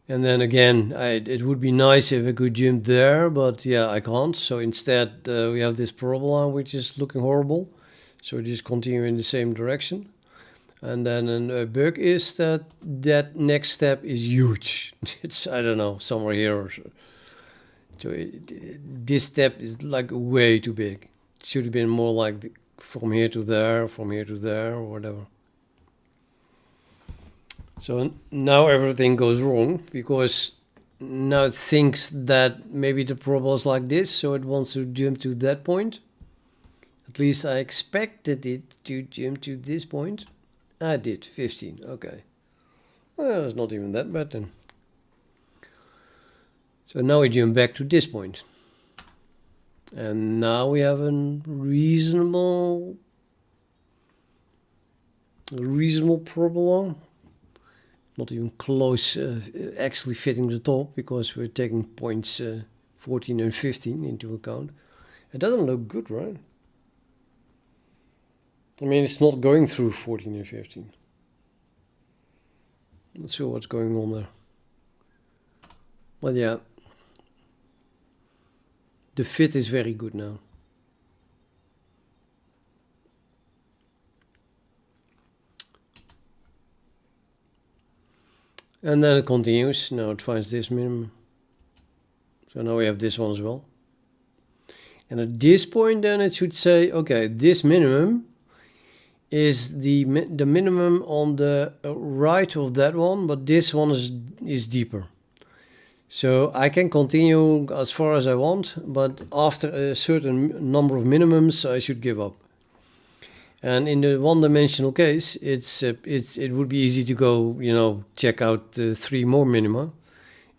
And then again, it would be nice if I could jump there, but yeah, I can't. So instead we have this parabola which is looking horrible. So just continue in the same direction. And then a bug is that next step is huge. It's, I don't know, somewhere here or so. So this step is like way too big. It should have been more like from here to there, or whatever. So now everything goes wrong because now it thinks that maybe the parabola is like this, so it wants to jump to that point. At least I expected it to jump to this point. I did, 15, okay. Well, it's not even that bad then. So now we jump back to this point. And now we have a reasonable parabola. Not even close, actually fitting the top, because we're taking points 14 and 15 into account. It doesn't look good, right? I mean, it's not going through 14 and 15. Not sure what's going on there. But yeah, the fit is very good now. And then it continues. Now it finds this minimum. So now we have this one as well. And at this point then it should say, okay, this minimum is the minimum on the right of that one, but this one is deeper. So I can continue as far as I want, but after a certain number of minimums, I should give up. And in the one-dimensional case, it would be easy to go, you know, check out 3 more minima,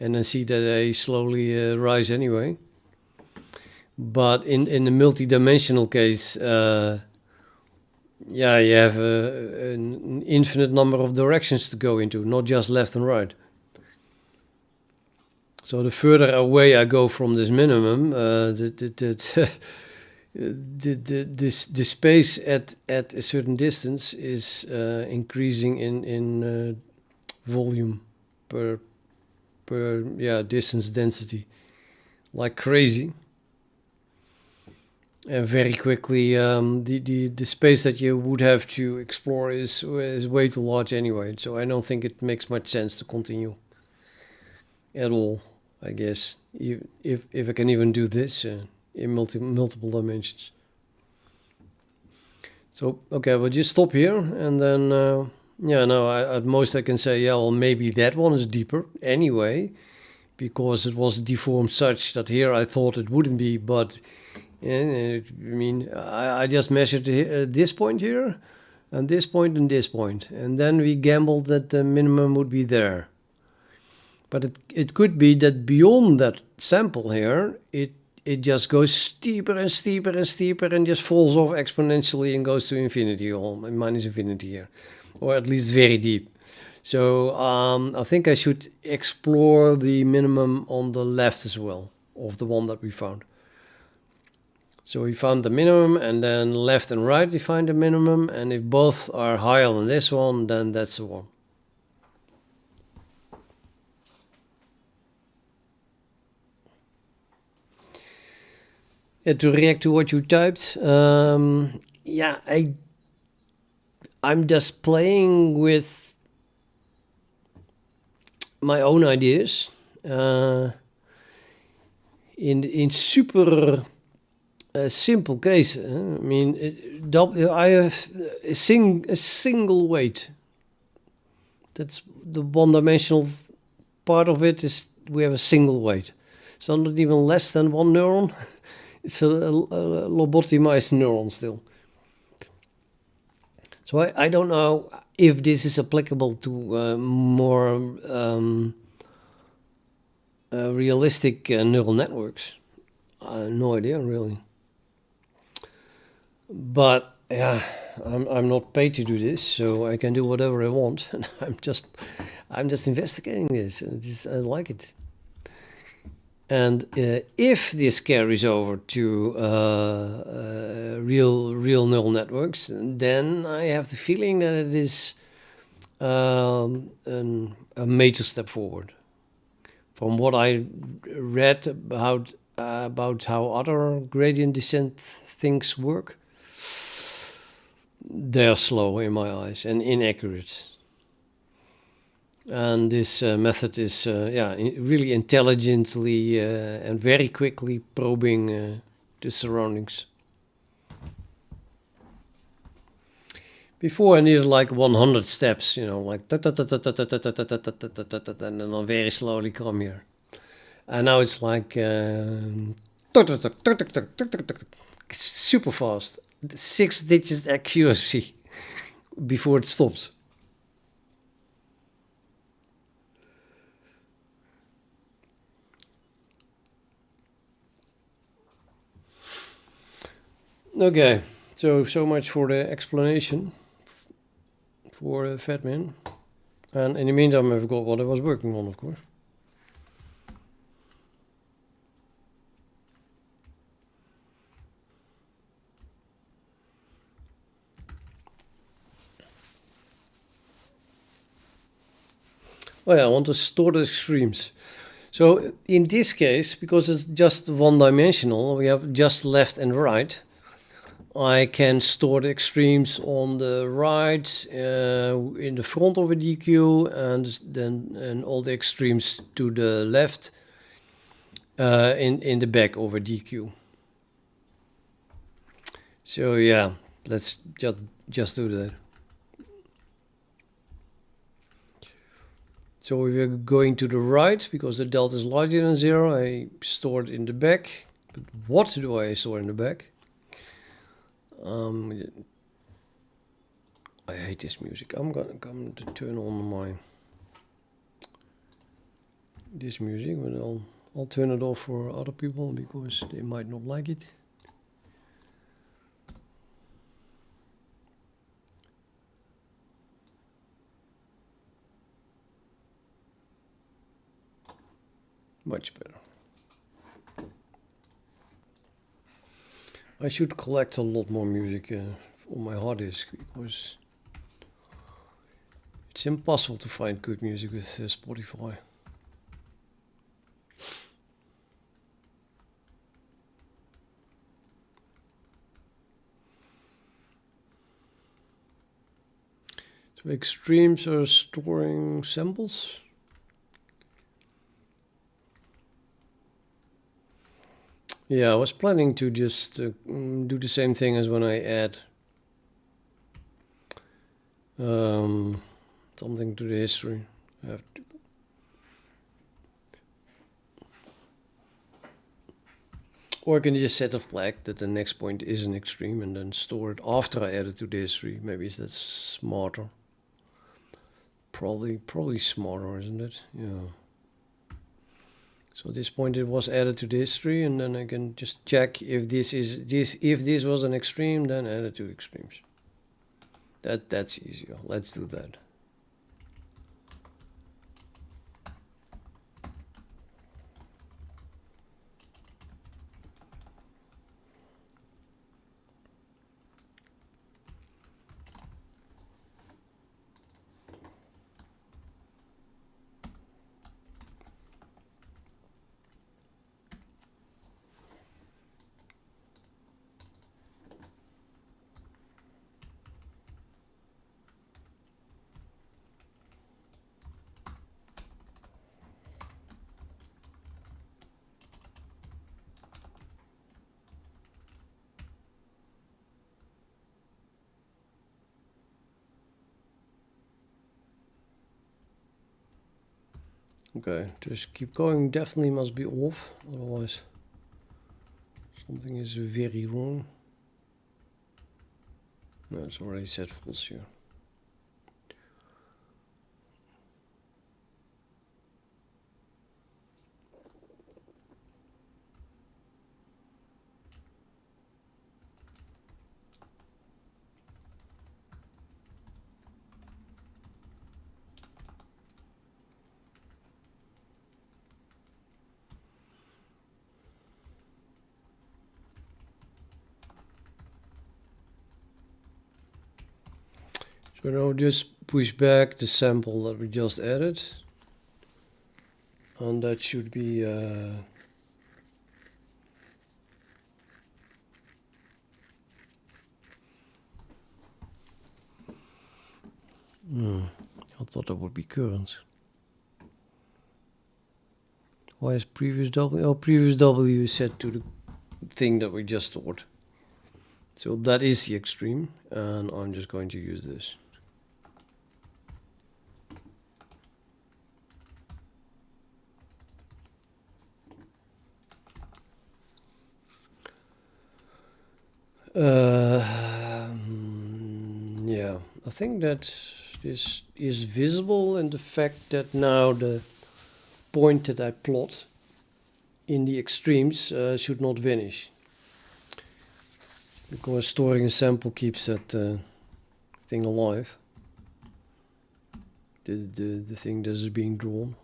and then see that they slowly rise anyway. But in the multi-dimensional case, yeah, you have an infinite number of directions to go into, not just left and right. So the further away I go from this minimum, the space at a certain distance is increasing in volume per distance density, like crazy. And very quickly, the space that you would have to explore is way too large anyway. So I don't think it makes much sense to continue at all, I guess, if I can even do this in multiple dimensions. So, okay, we'll just stop here, and then, at most I can say, yeah, well, maybe that one is deeper anyway, because it was deformed such that here I thought it wouldn't be, but I just measured this point here, and this point, and then we gambled that the minimum would be there. But it could be that beyond that sample here, it just goes steeper and steeper and steeper and just falls off exponentially and goes to infinity, or minus infinity here, or at least very deep. So I think I should explore the minimum on the left as well, of the one that we found. So we found the minimum, and then left and right we find the minimum, and if both are higher than this one, then that's the one. To react to what you typed, yeah, I'm just playing with my own ideas in super simple case. I mean, I have a single weight. That's the one-dimensional part of it. Is we have a single weight, so not even less than one neuron. It's a lobotomized neuron still. So I don't know if this is applicable to more realistic neural networks. No idea really. But yeah, I'm not paid to do this, so I can do whatever I want, and I'm just investigating this. I like it. And if this carries over to real neural networks, then I have the feeling that it is a major step forward. From what I read about how other gradient descent things work, they're slow in my eyes and inaccurate. And this method is really intelligently and very quickly probing the surroundings. Before I needed like 100 steps, like and then I'll very slowly come here. And now it's like super fast, 6-digit accuracy before it stops. Okay, so much for the explanation for Fatman. And in the meantime, I forgot what I was working on, of course. Oh yeah, I want to store the extremes. So in this case, because it's just one-dimensional, we have just left and right. I can store the extremes on the right, in the front of a DQ, and all the extremes to the left in the back of a DQ. So yeah, let's just do that. So we're going to the right because the delta is larger than 0. I store it in the back. But what do I store in the back? I hate this music. I'm gonna come to turn on this music, but I'll turn it off for other people because they might not like it. Much better. I should collect a lot more music on my hard disk because it's impossible to find good music with Spotify. So extremes are storing samples. Yeah, I was planning to just do the same thing as when I add something to the history. I have to. Or I can just set a flag that the next point is an extreme and then store it after I add it to the history. Maybe that's smarter. Probably smarter, isn't it? Yeah. So at this point it was added to the history, and then I can just check if this was an extreme, then add it to extremes. That's easier. Let's do that. Okay, just keep going. Definitely must be off, otherwise something is very wrong. No, it's already set false here. So now just push back the sample that we just added, and that should be I thought that would be current. Why is previous W? Oh, previous W is set to the thing that we just stored. So that is the extreme, and I'm just going to use this. Yeah, I think that this is visible in the fact that now the point that I plot in the extremes should not vanish, because storing a sample keeps that thing alive. The thing that is being drawn.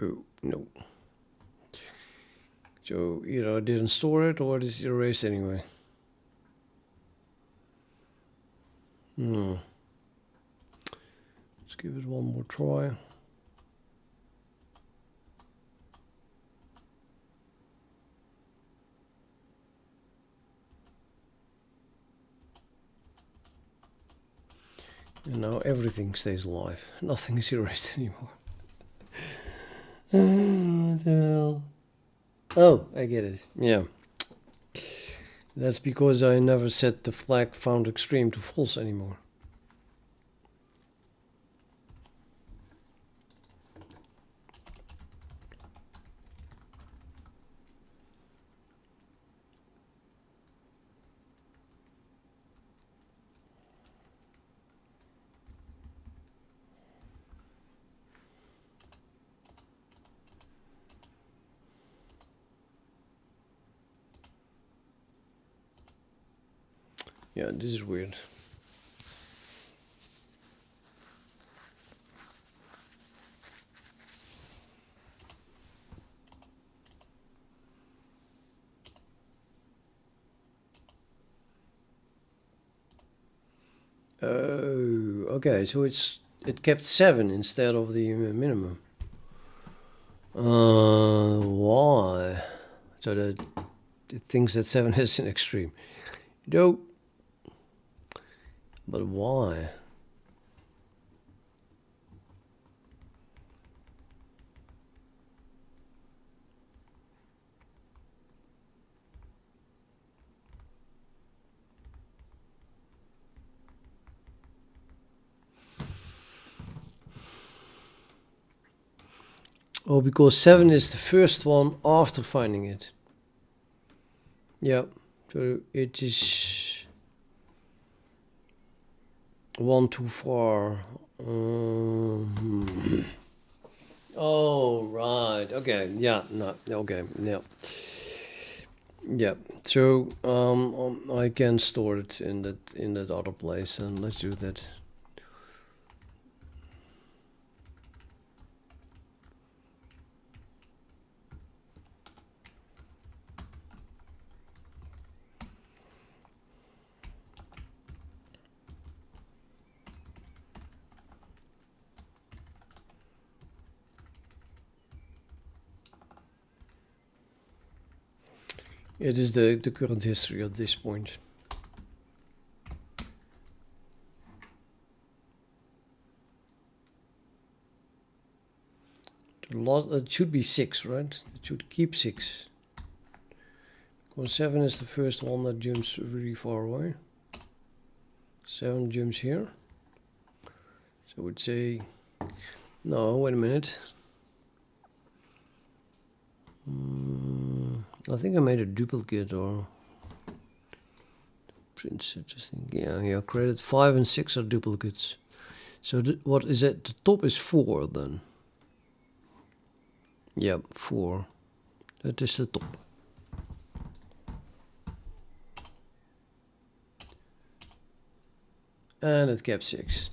Oh, no. So either I didn't store it or it is erased anyway. Let's give it one more try. And now everything stays alive. Nothing is erased anymore. What the hell? Oh, I get it. Yeah. That's because I never set the flag found extreme to false anymore. Yeah, this is weird. Oh, okay, so it kept 7 instead of the minimum. Why? So that it thinks that 7 is an extreme. No. But why? Oh, because 7 is the first one after finding it. Yeah, so it is one too far. Oh, right. Okay. Yeah. No. Okay. Yeah. Yeah. So I can store it in that other place, and let's do that. It is the current history at this point. It should be 6, right? It should keep 6. Because 7 is the first one that jumps really far away. 7 jumps here. So I would say, no, wait a minute. I think I made a duplicate or print thing. Yeah, credit 5 and 6 are duplicates. So what is it? The top is 4 then. Yeah, 4. That is the top. And it kept 6.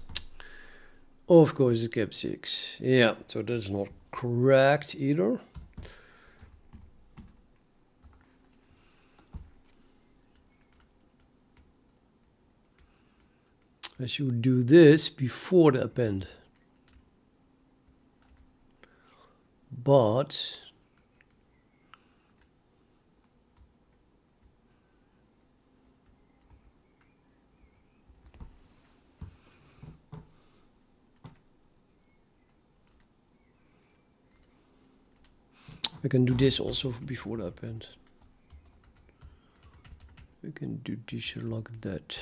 Of course it kept 6. Yeah, so that's not correct either. I should do this before the append. But I can do this also before the append. We can do this like that.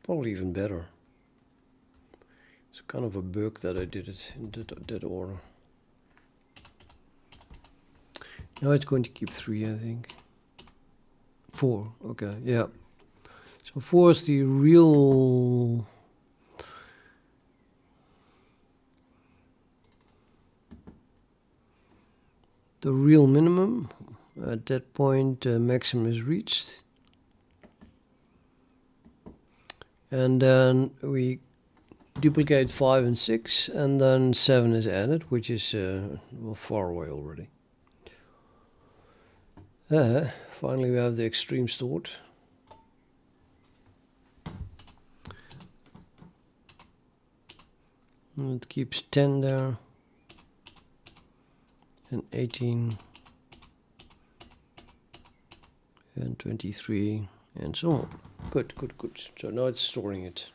Probably even better. It's kind of a bug that I did it in that order. Now it's going to keep 3, I think. 4, okay, yeah. So 4 is the real... the real minimum. At that point, maximum is reached. And then we duplicate 5 and 6, and then 7 is added, which is well, far away already. Finally we have the extreme stored. And it keeps 10 there, and 18, and 23, and so on. Good, good, good. So now it's storing it.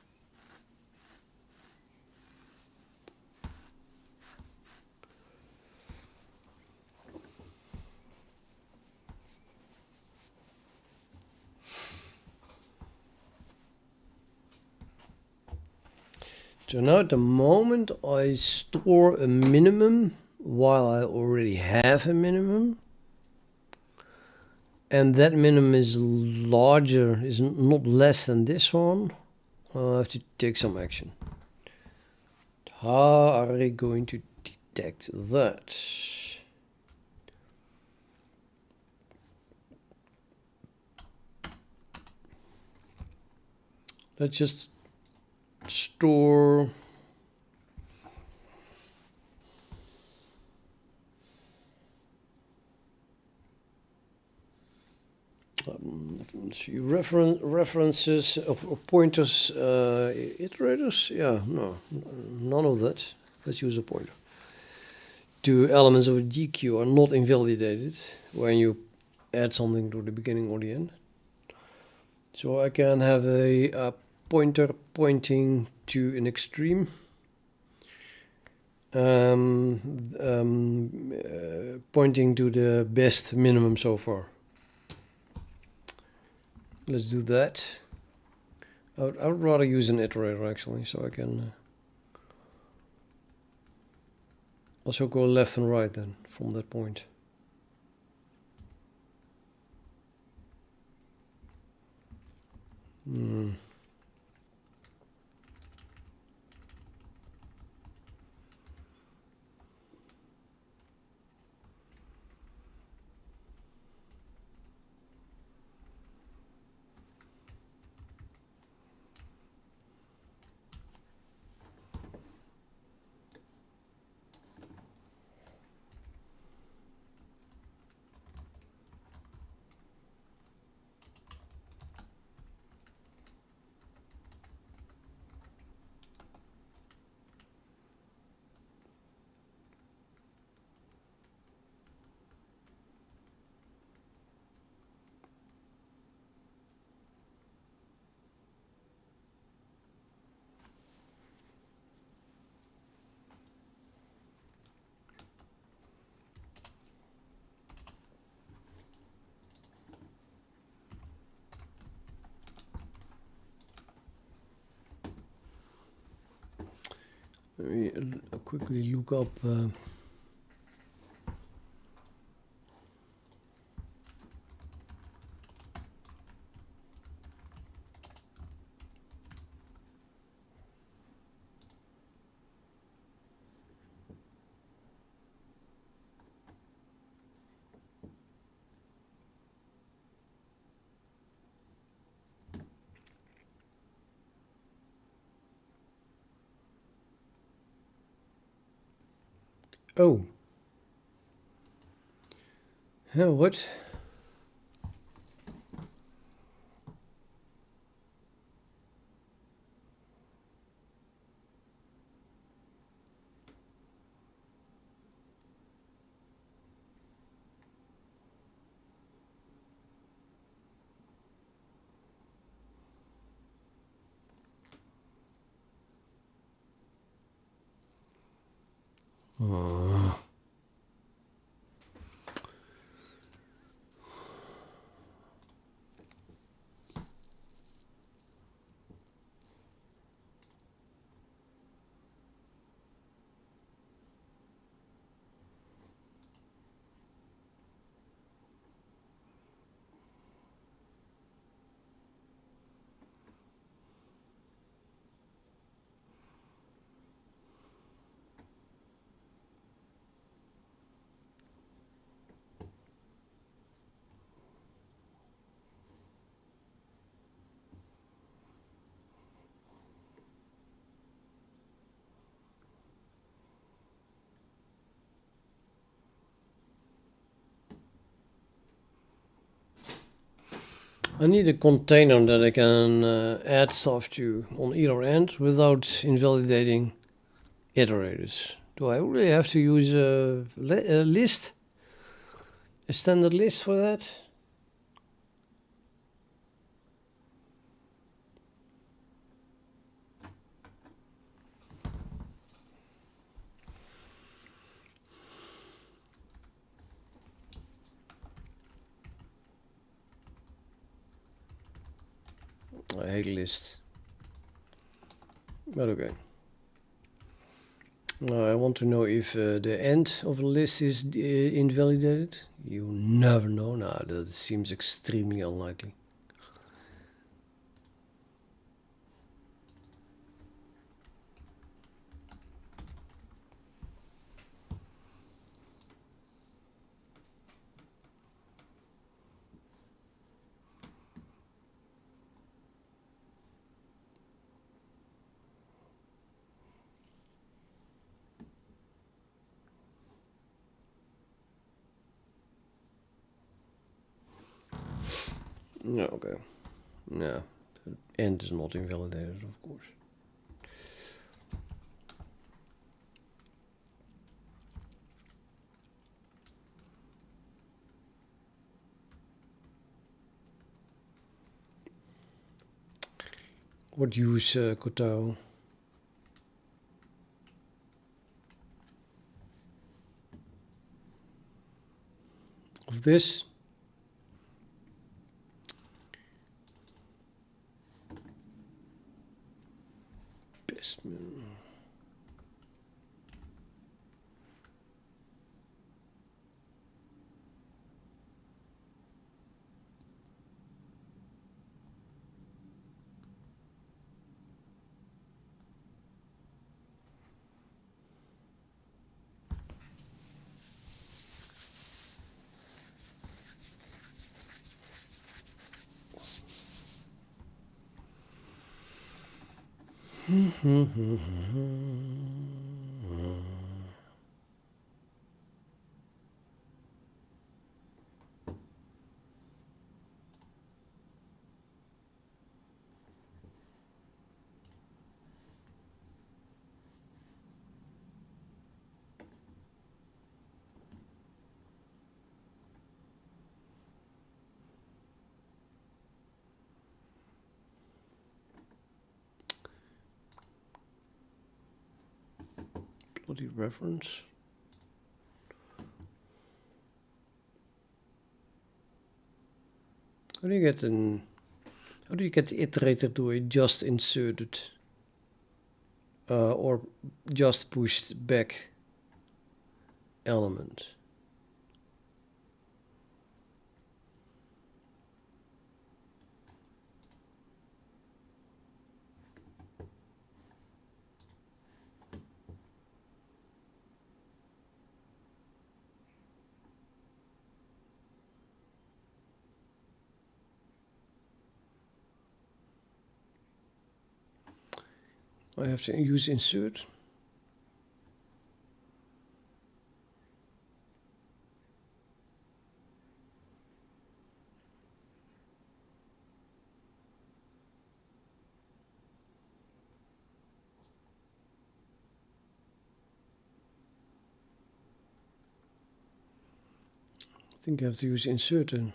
So now at the moment I store a minimum while I already have a minimum. And that minimum is larger, is not less than this one. I have to take some action. How are we going to detect that? Let's just store references of pointers, iterators. Yeah, no, none of that. Let's use a pointer. Two elements of a GQ are not invalidated when you add something to the beginning or the end. So I can have a pointer pointing to an extreme, pointing to the best minimum so far. Let's do that. I would rather use an iterator actually, so I can also go left and right then from that point. Let me quickly look up. Oh. Yeah, what? Oh. I need a container that I can add stuff to on either end without invalidating iterators. Do I really have to use a list? A standard list for that? I hate lists. But okay. I want to know if the end of a list is invalidated. You never know. Nah, that seems extremely unlikely. No, okay. No, the end is not invalidated, of course. What use Kotao? Of this? Bestman. Bloody reference. How do you get the iterator to a just inserted or just pushed back element. I have to use insert. I think I have to use insert then.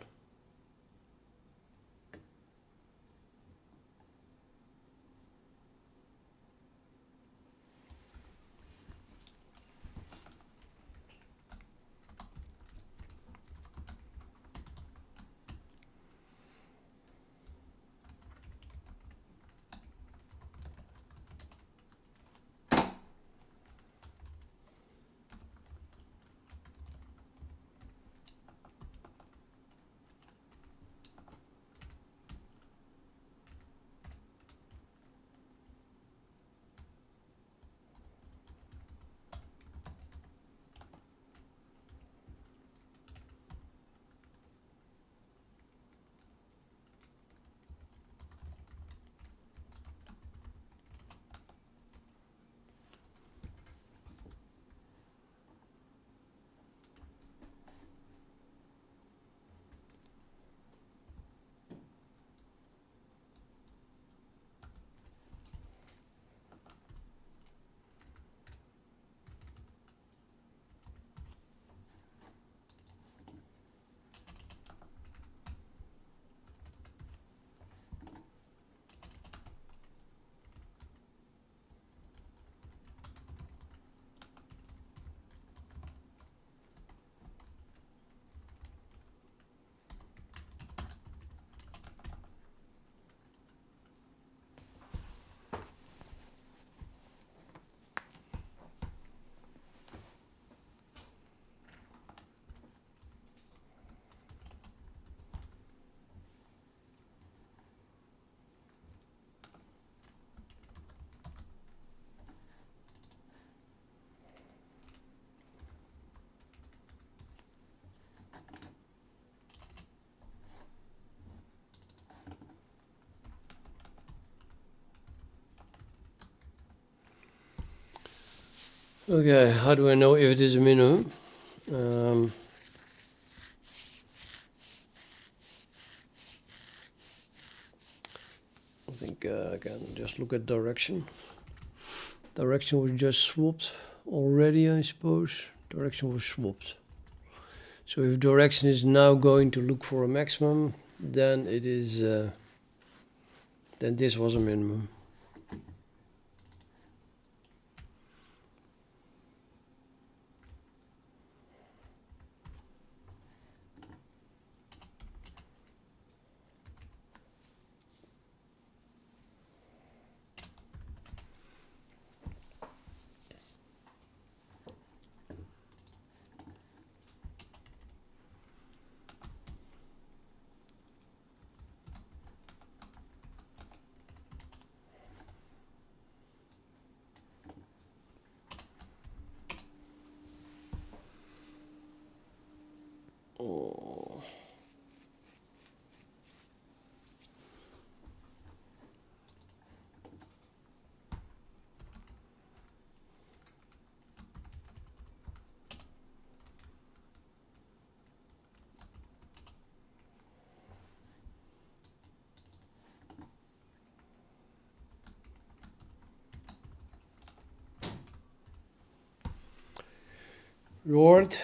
Okay, how do I know if it is a minimum? I think I can just look at direction. Direction was just swapped already, I suppose. Direction was swapped. So if direction is now going to look for a maximum, then it is, then this was a minimum. Oh. Reward.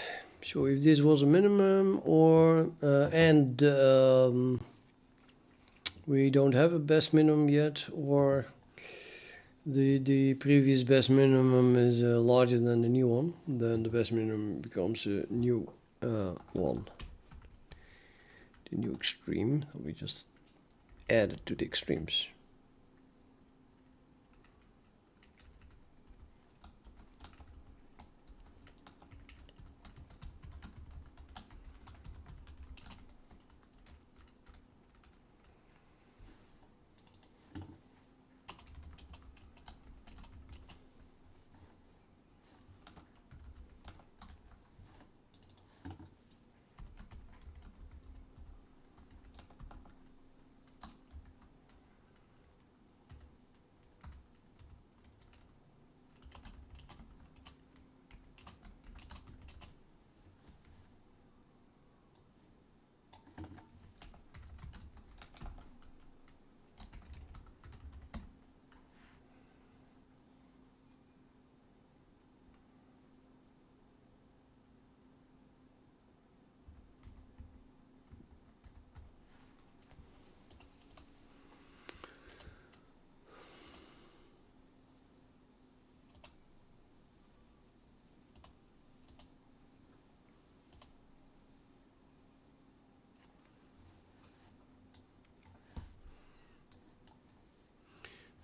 So if this was a minimum, or and we don't have a best minimum yet, or the previous best minimum is larger than the new one, then the best minimum becomes a new one. The new extreme, we just add it to the extremes.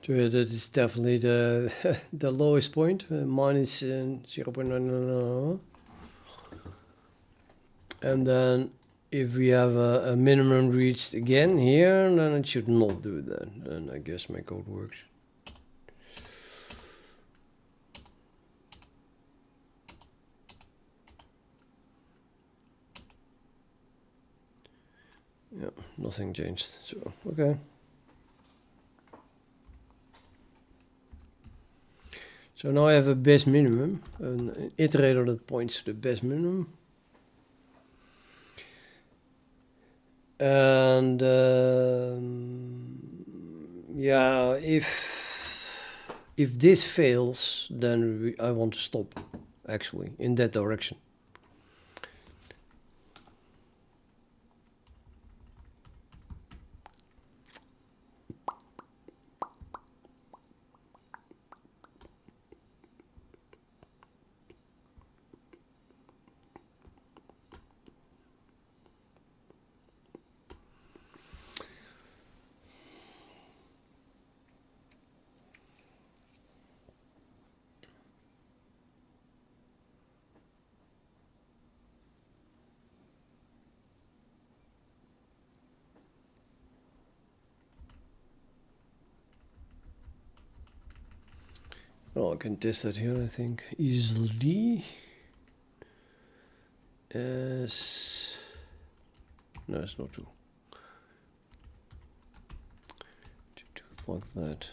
So yeah, that is definitely the the lowest point, minus 0.9. And then if we have a minimum reached again here, then it should not do that. And I guess my code works. Yeah, nothing changed. So, okay. So now I have a best minimum, an iterator that points to the best minimum. And yeah, if this fails, then I want to stop, actually, in that direction. Well, I can test that here, I think, easily. As no, it's not true. Just like that.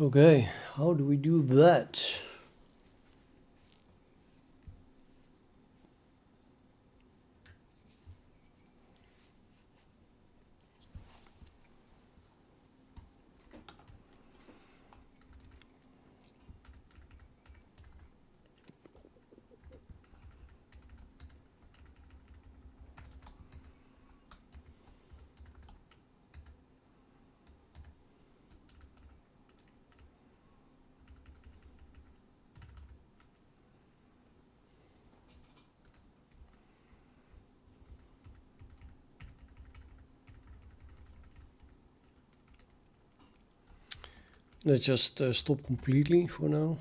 Okay, how do we do that? Let's just stop completely for now.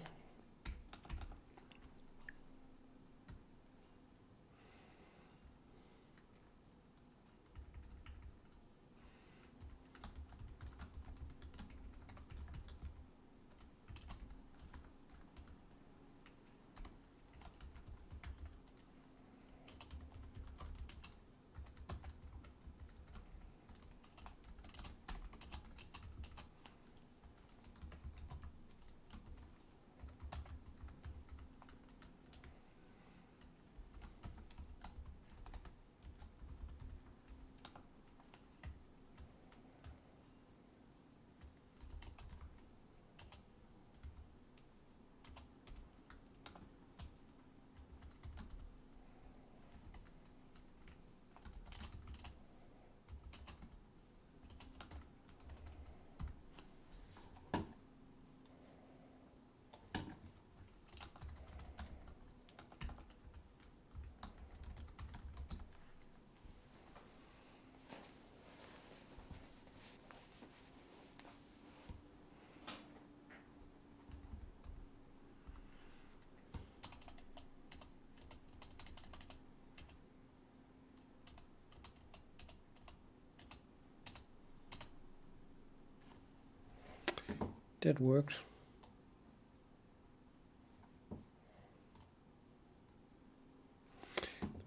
That worked.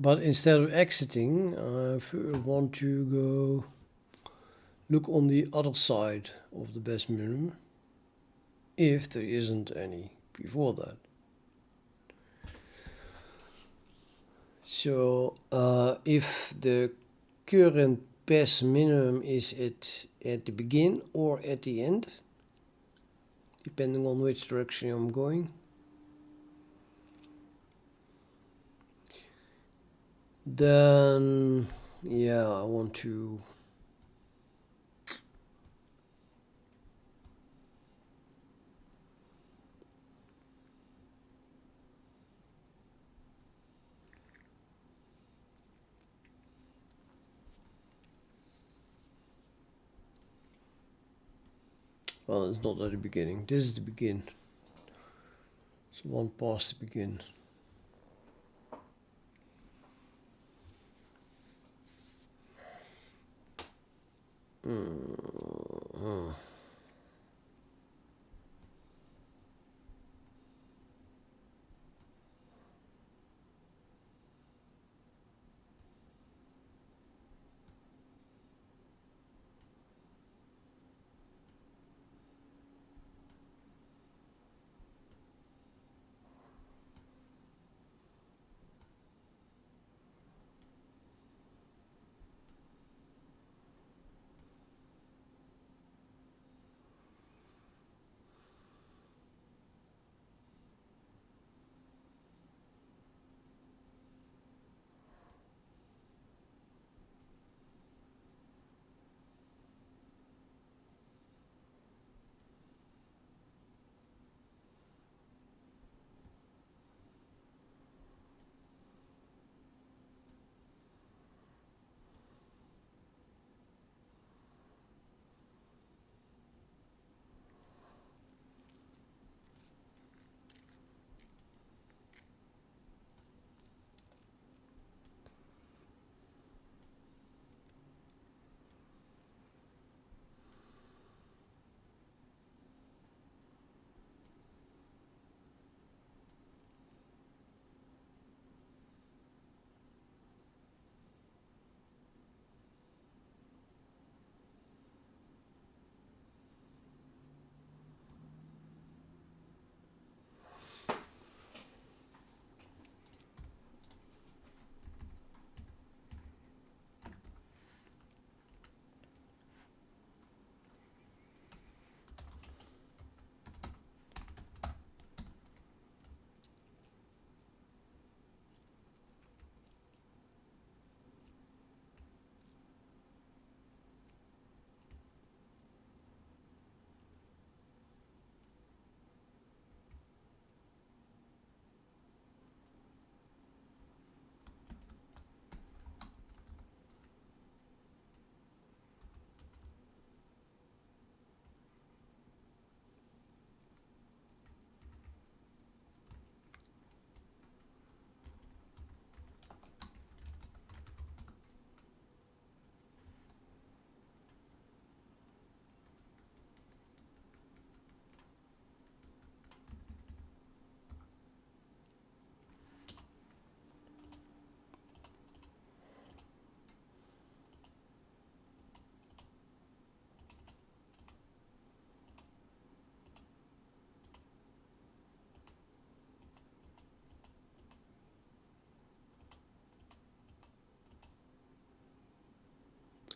But instead of exiting, I want to go look on the other side of the best minimum, if there isn't any before that. So if the current best minimum is at the begin or at the end, depending on which direction I'm going, then yeah, I want to well, it's not at the beginning. This is the begin. So one past the begin.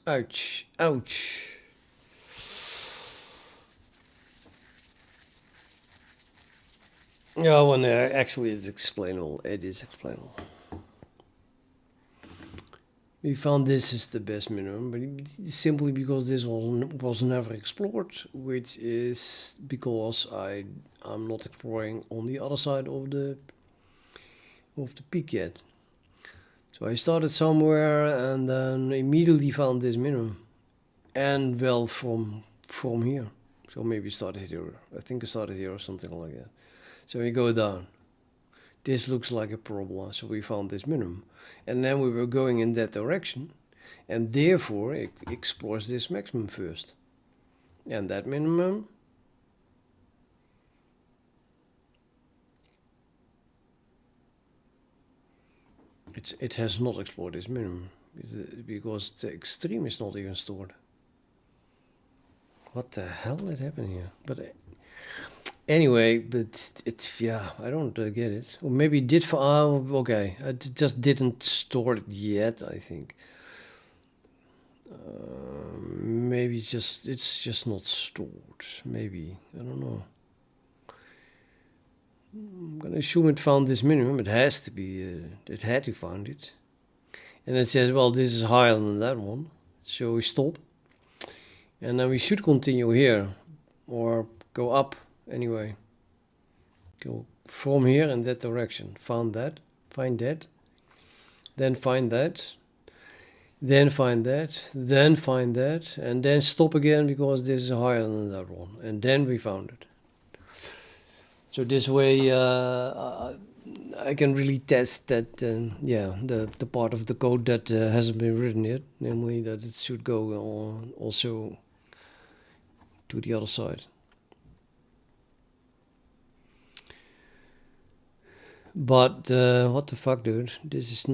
Ouch, ouch. Yeah, well, no, actually it's explainable. It is explainable. We found this is the best minimum, but simply because this was never explored, which is because I'm not exploring on the other side of the peak yet. So I started somewhere and then immediately found this minimum, and well from here. So maybe started here. I think I started here or something like that. So we go down. This looks like a parabola, so we found this minimum. And then we were going in that direction, and therefore it explores this maximum first. And that minimum it has not explored this minimum because the extreme is not even stored. What the hell did happen here? But anyway, but it's, yeah, I don't get it. Or maybe it did for, oh, okay, I just didn't store it yet, I think. Maybe it's just not stored. Maybe, I don't know. I'm gonna assume it found this minimum. It has to be, it had to find it. And it says, well, this is higher than that one. So we stop. And then we should continue here. Or go up anyway. Go from here in that direction. Find that. Then find that. Then find that. Then find that. And then stop again because this is higher than that one. And then we found it. So this way I can really test that, yeah, the part of the code that hasn't been written yet, namely that it should go on also to the other side. But what the fuck, dude? This is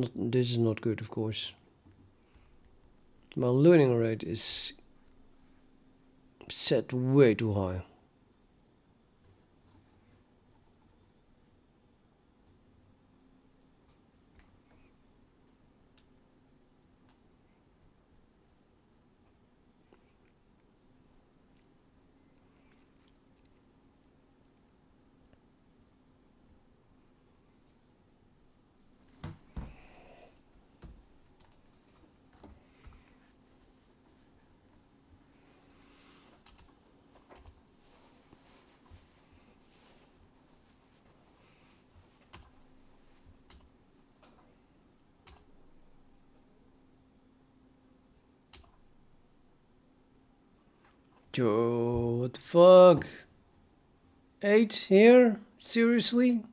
not good, of course. My learning rate is set way too high. Yo, what the fuck? 8 here? Seriously?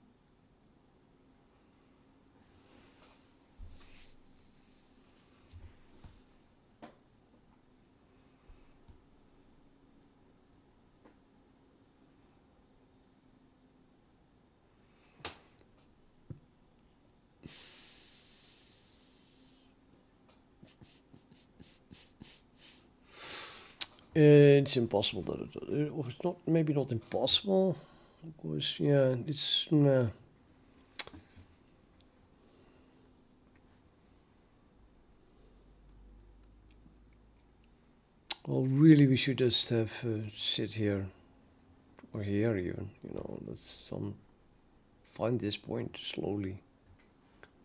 It's impossible that it or it's not, maybe not impossible. Of course, yeah, it's nah. Well, really, we should just have sit here or here even. You know, let's find this point slowly,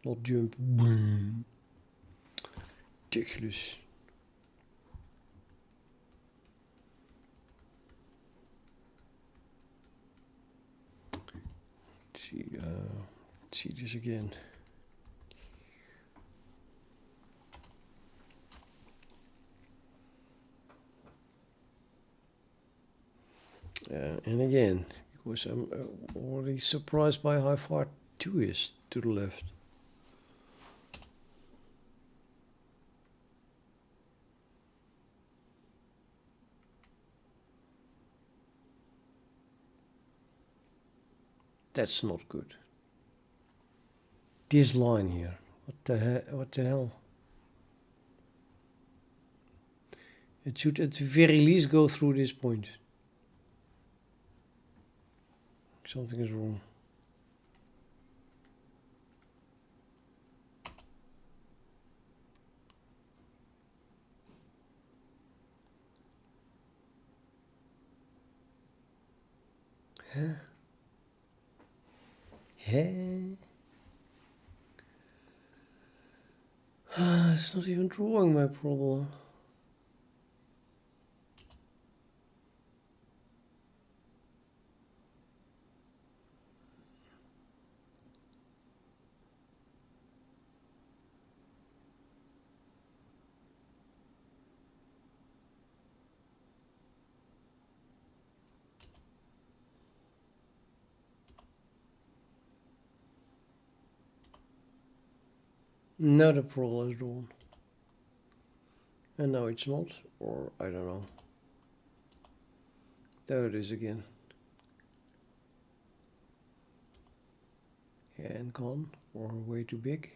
not jump. Boom. Ridiculous. See this again. And again, because I'm already surprised by how far 2 is to the left. That's not good. This line here, what the hell? It should at the very least go through this point. Something is wrong. Huh? It's not even drawing my problem. Now the problem is drawn. And now it's not, or I don't know. There it is again. And gone, or way too big.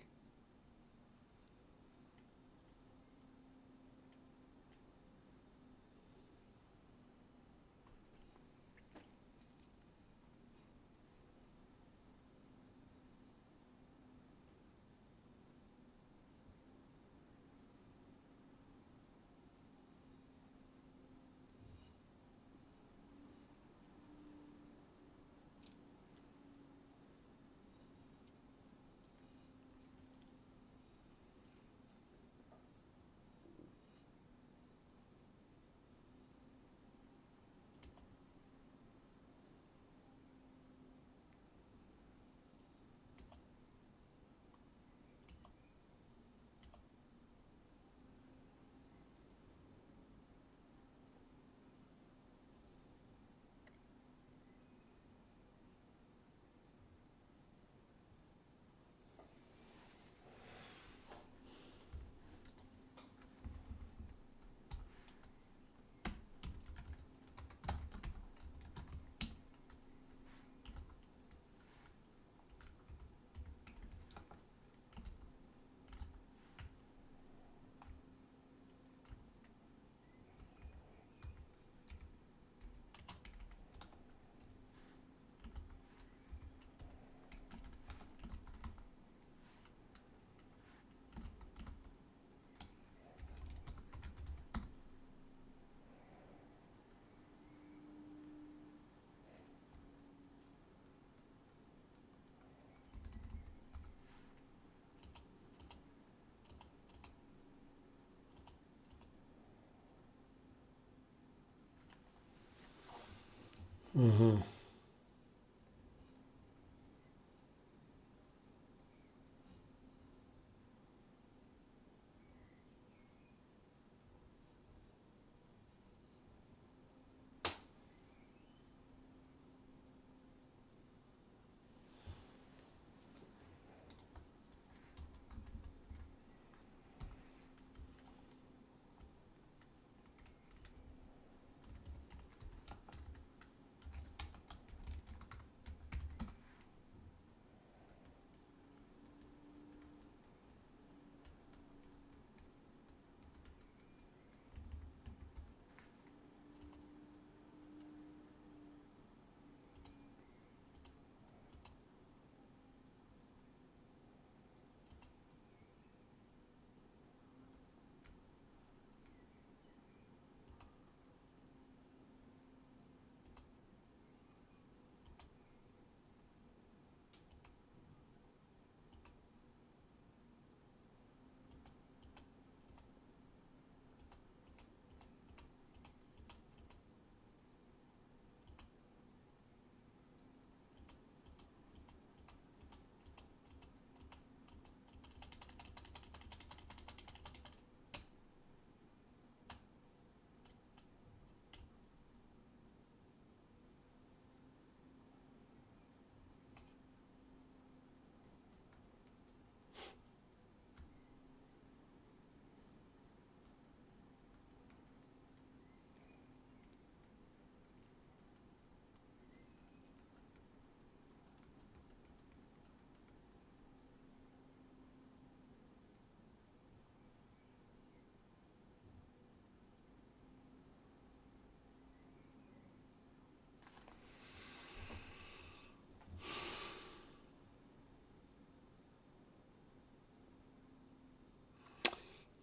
Mm-hmm.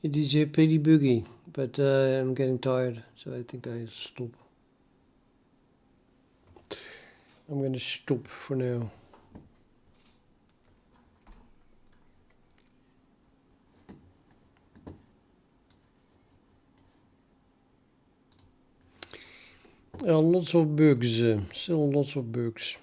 It is pretty buggy, but I'm getting tired, so I think I stop. I'm gonna stop for now. Lots of bugs, still lots of bugs.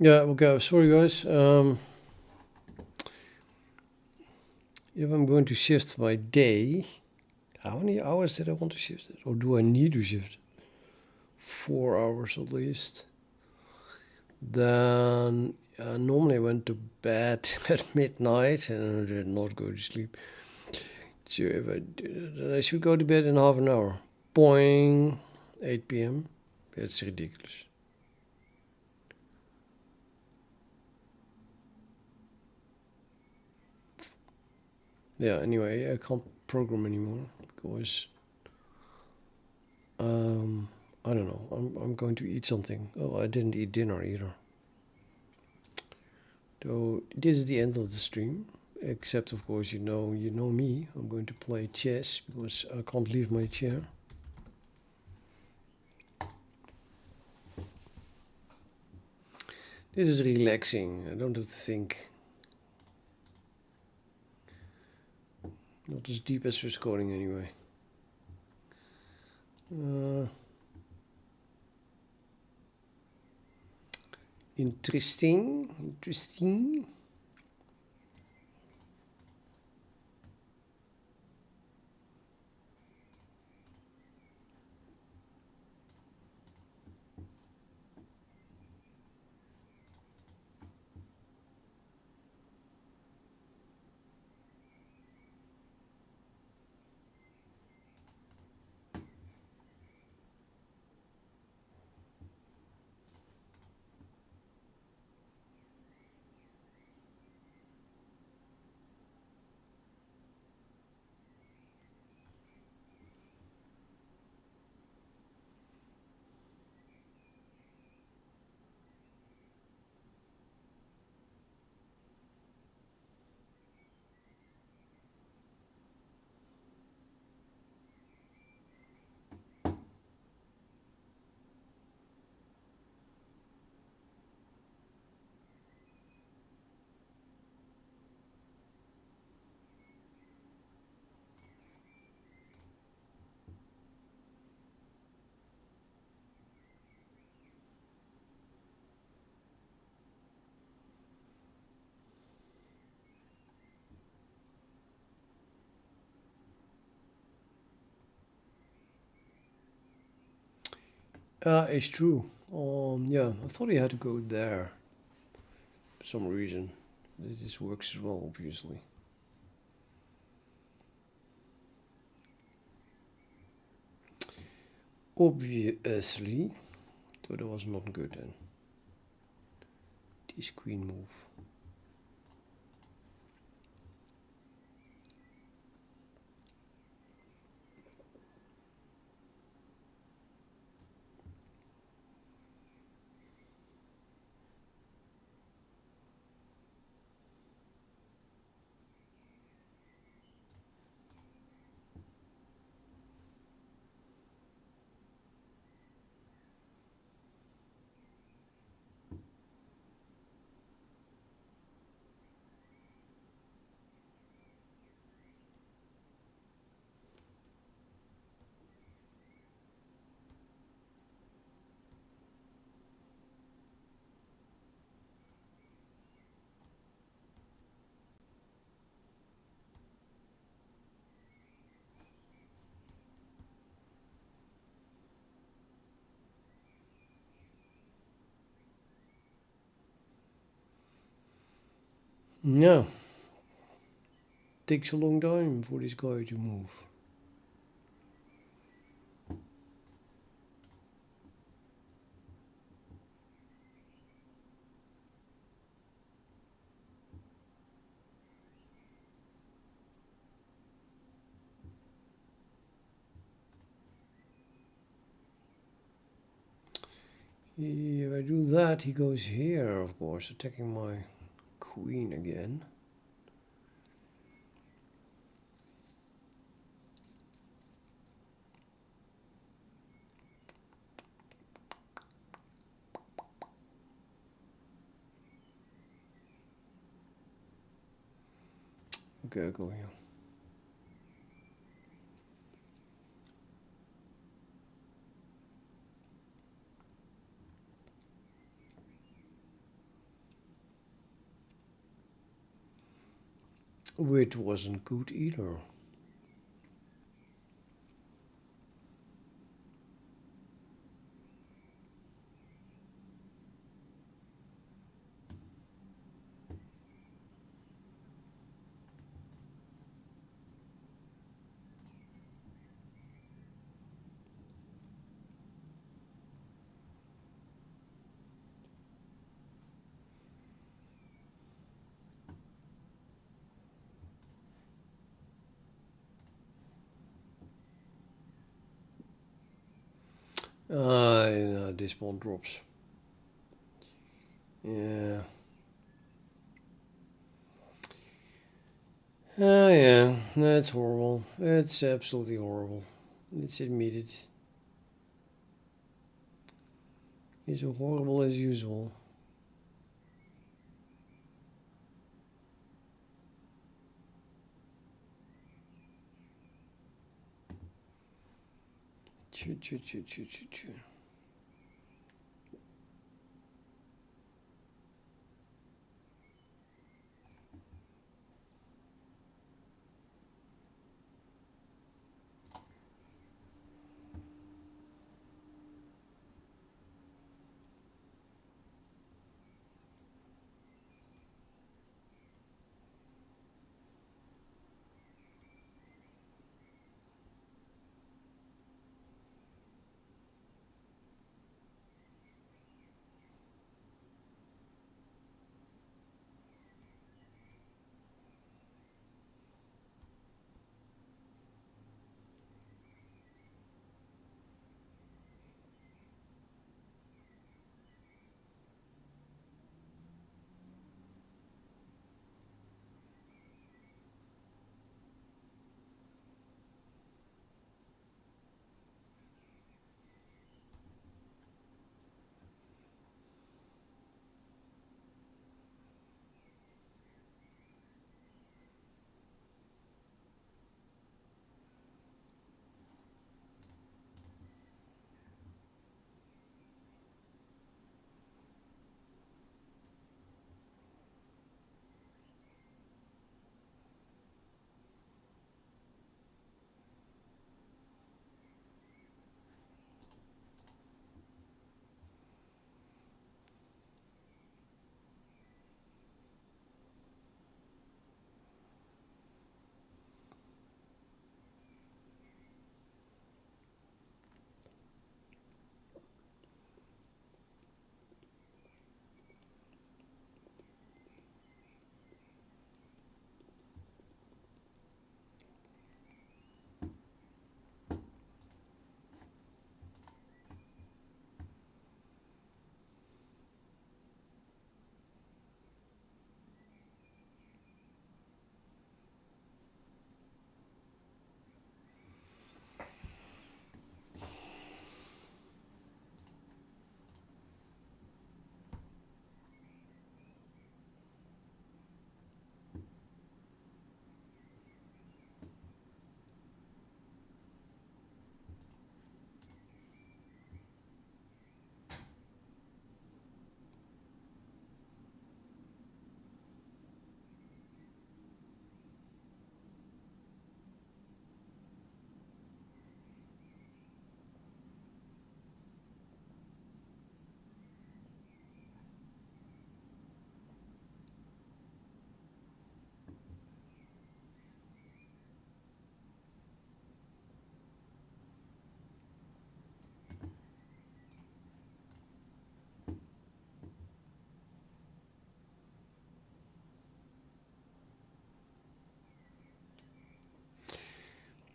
Yeah, okay, sorry guys. If I'm going to shift my day, how many hours did I want to shift it? Or do I need to shift it? 4 hours at least. Then normally I went to bed at midnight and I did not go to sleep. So if I do that, I should go to bed in half an hour. Boing, 8 p.m. That's ridiculous. Yeah, anyway, I can't program anymore because I don't know. I'm going to eat something. Oh, I didn't eat dinner either. So this is the end of the stream. Except of course you know me. I'm going to play chess because I can't leave my chair. This is relaxing. I don't have to think. Not as deep as Swiss coding anyway. Interesting. It's true. Yeah, I thought he had to go there for some reason. This works as well, obviously. Obviously, so that was not good then. This queen move. Yeah, takes a long time for this guy to move. If I do that, he goes here, of course, attacking my queen again. Okay, I go here. Which wasn't good either. This pawn drops. Yeah. Oh yeah, that's horrible. That's absolutely horrible. Let's admit it. It's horrible as usual. Choo choo choo choo choo choo.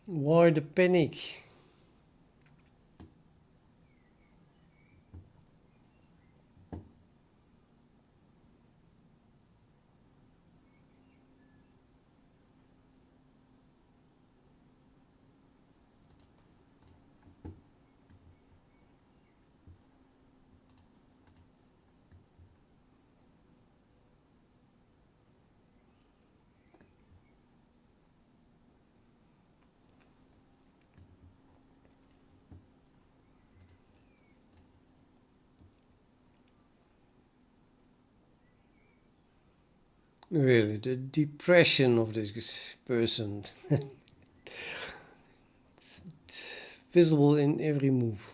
Why the panic? Really, the depression of this person. It's visible in every move.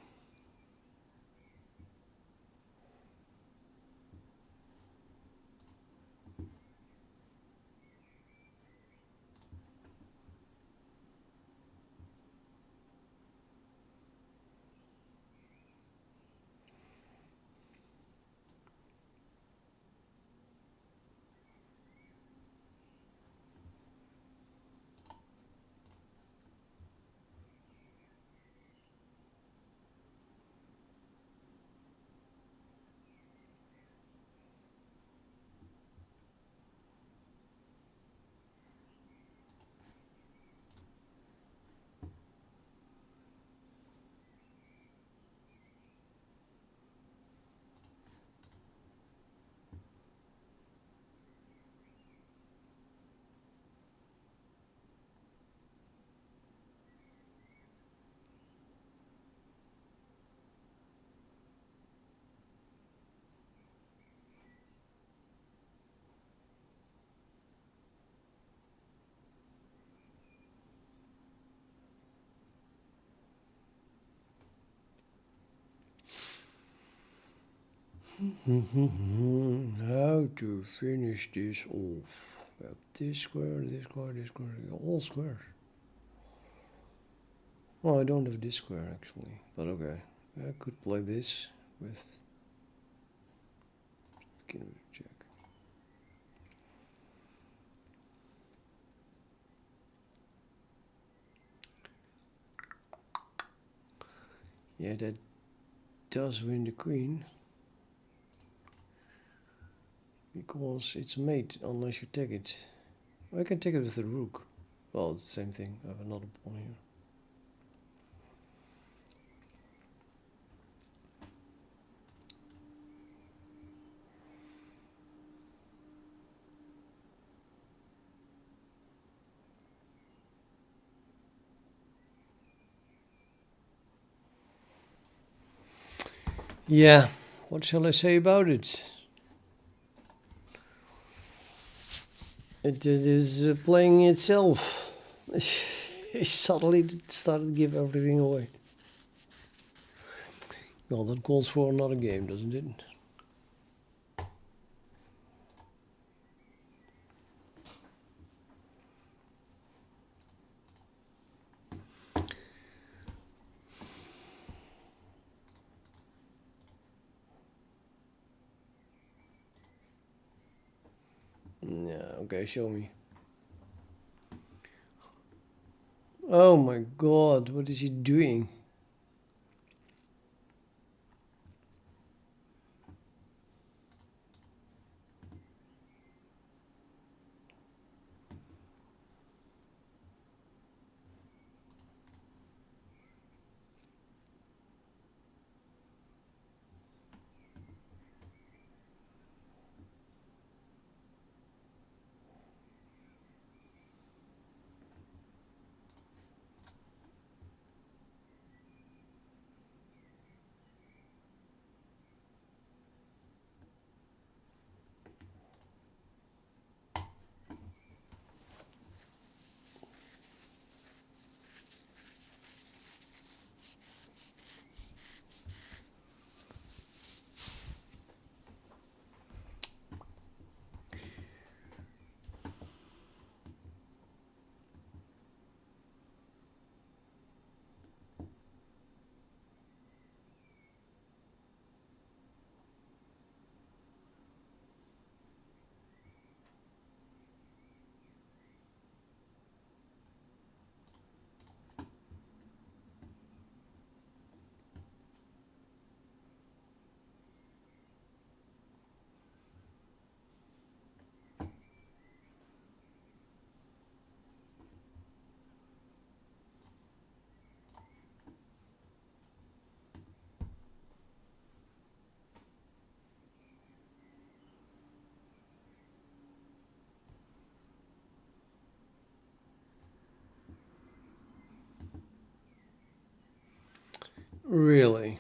How to finish this off? Well, this square, this square, this square, all squares. Oh, I don't have this square actually, but okay. I could play this with. Can we check? Yeah, that does win the queen. Because it's mate unless you take it. I can take it with the rook. Well, it's the same thing. I have another pawn here. Yeah, what shall I say about it? It is playing itself. It suddenly started to give everything away. Well, that calls for another game, doesn't it? Yeah, okay, show me. Oh my god, what is he doing? Really?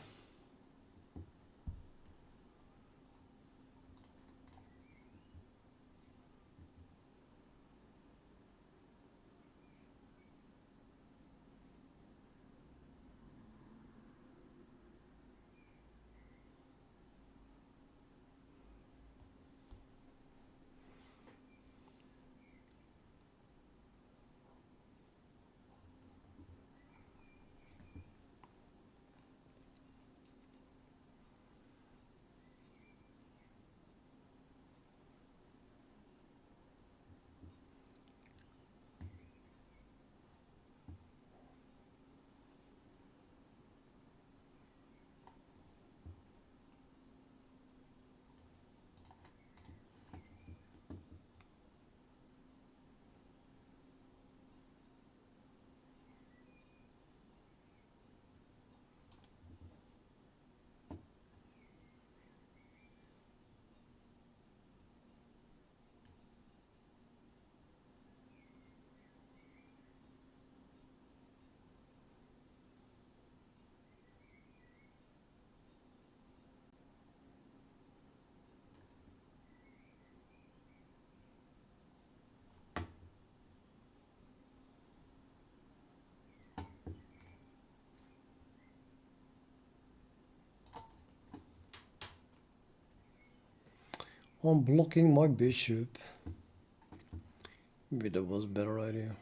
I'm blocking my bishop. Maybe that was a better idea.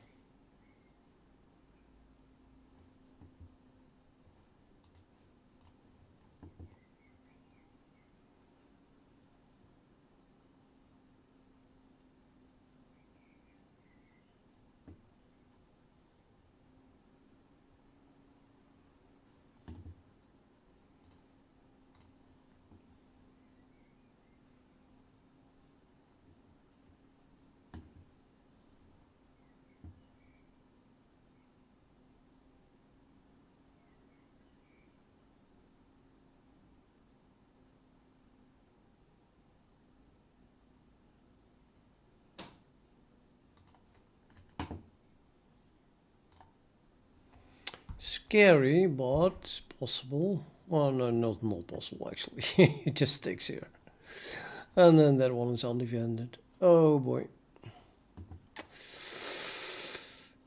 Scary, but possible. Well, no, not possible actually. It just sticks here. And then that one is undefended. Oh boy.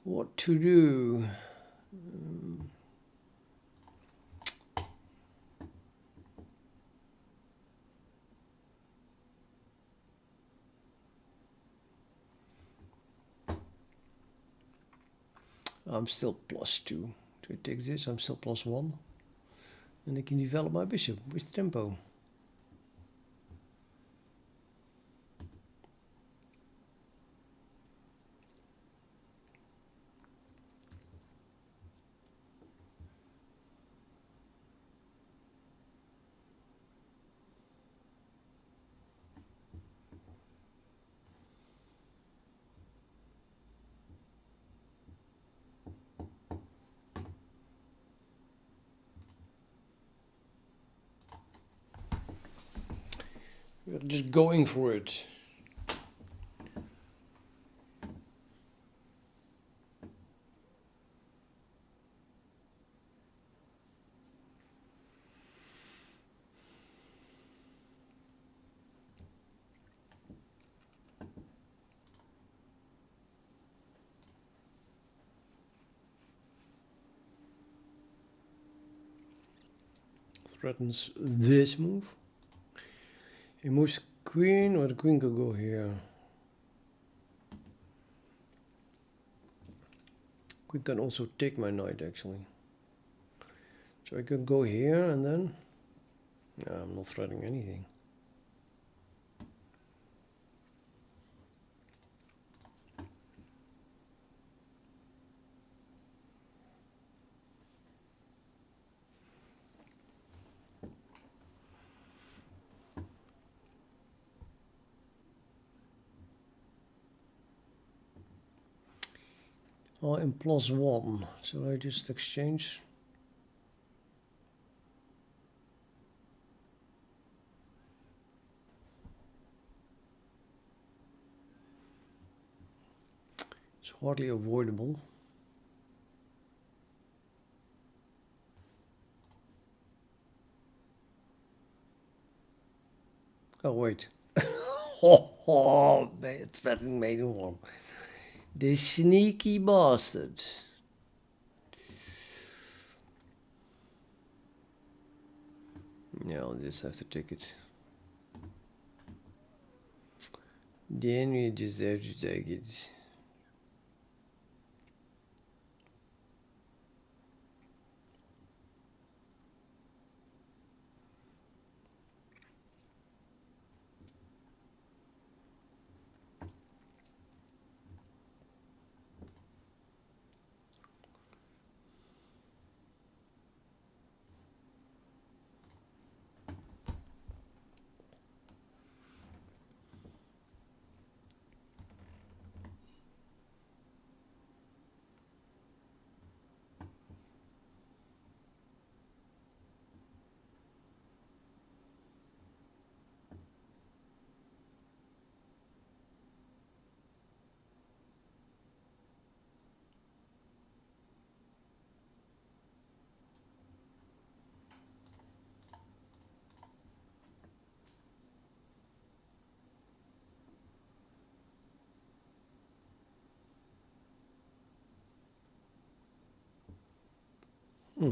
What to do? I'm still +2. To take this, I'm still +1. And I can develop my bishop with tempo. We're just going for it. Threatens this move. He moves queen, or the queen could go here. Queen can also take my knight actually. So I could go here and then... No, I'm not threatening anything. Oh, I'm +1. So I just exchange. It's hardly avoidable. Oh, wait. Oh, threatening maiden form. The sneaky bastard. Yeah, I'll just have to take it. Then we just have to take it. Hmm.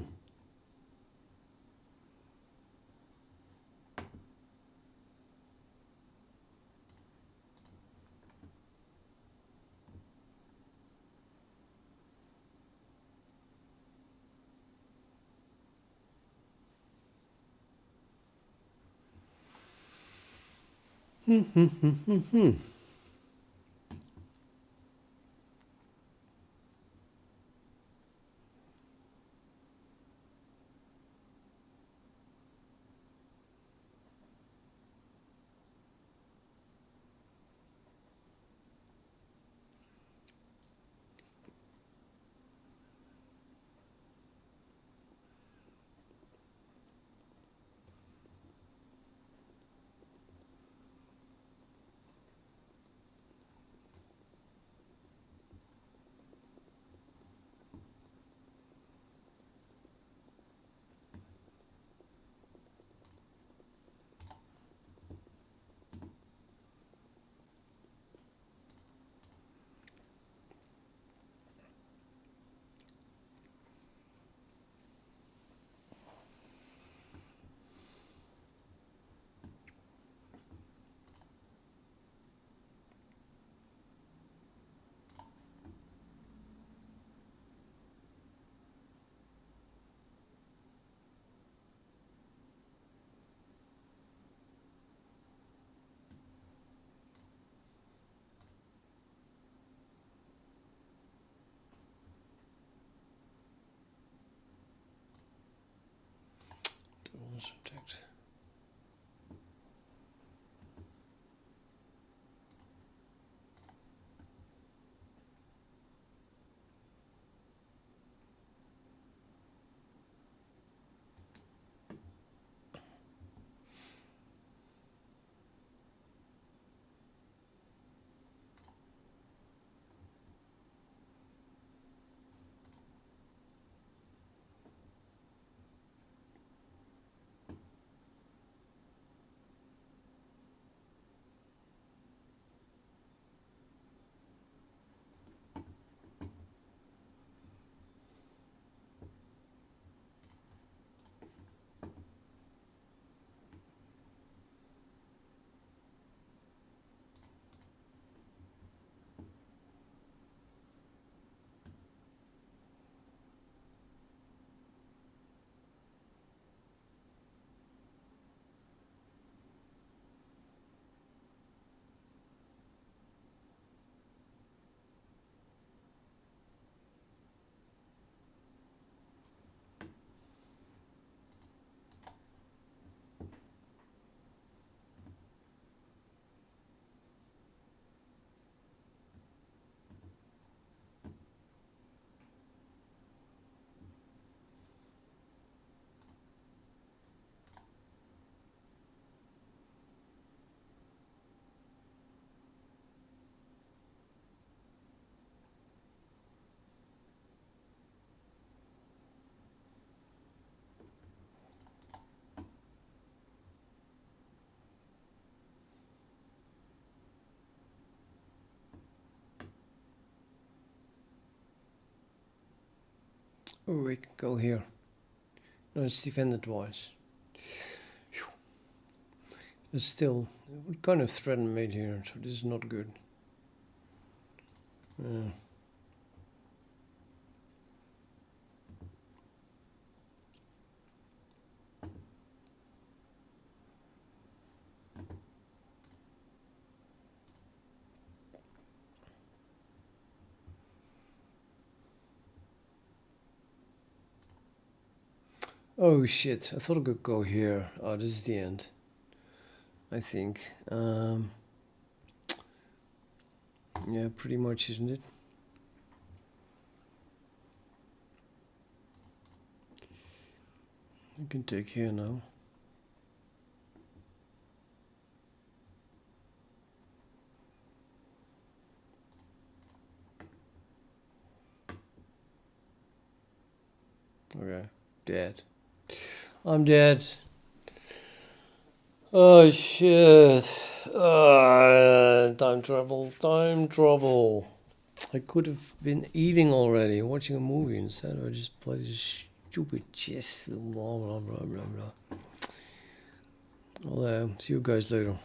Subject. Oh, we can go here. No, it's defended twice. But still, what kind of threat made here? So this is not good. Oh shit, I thought I could go here. Oh, this is the end, I think. Yeah, pretty much, isn't it? I can take here now. Okay, dead. I'm dead. Oh shit. Time trouble. I could have been eating already, watching a movie instead. I just played this stupid chess. Blah blah blah blah blah. Well, see you guys later.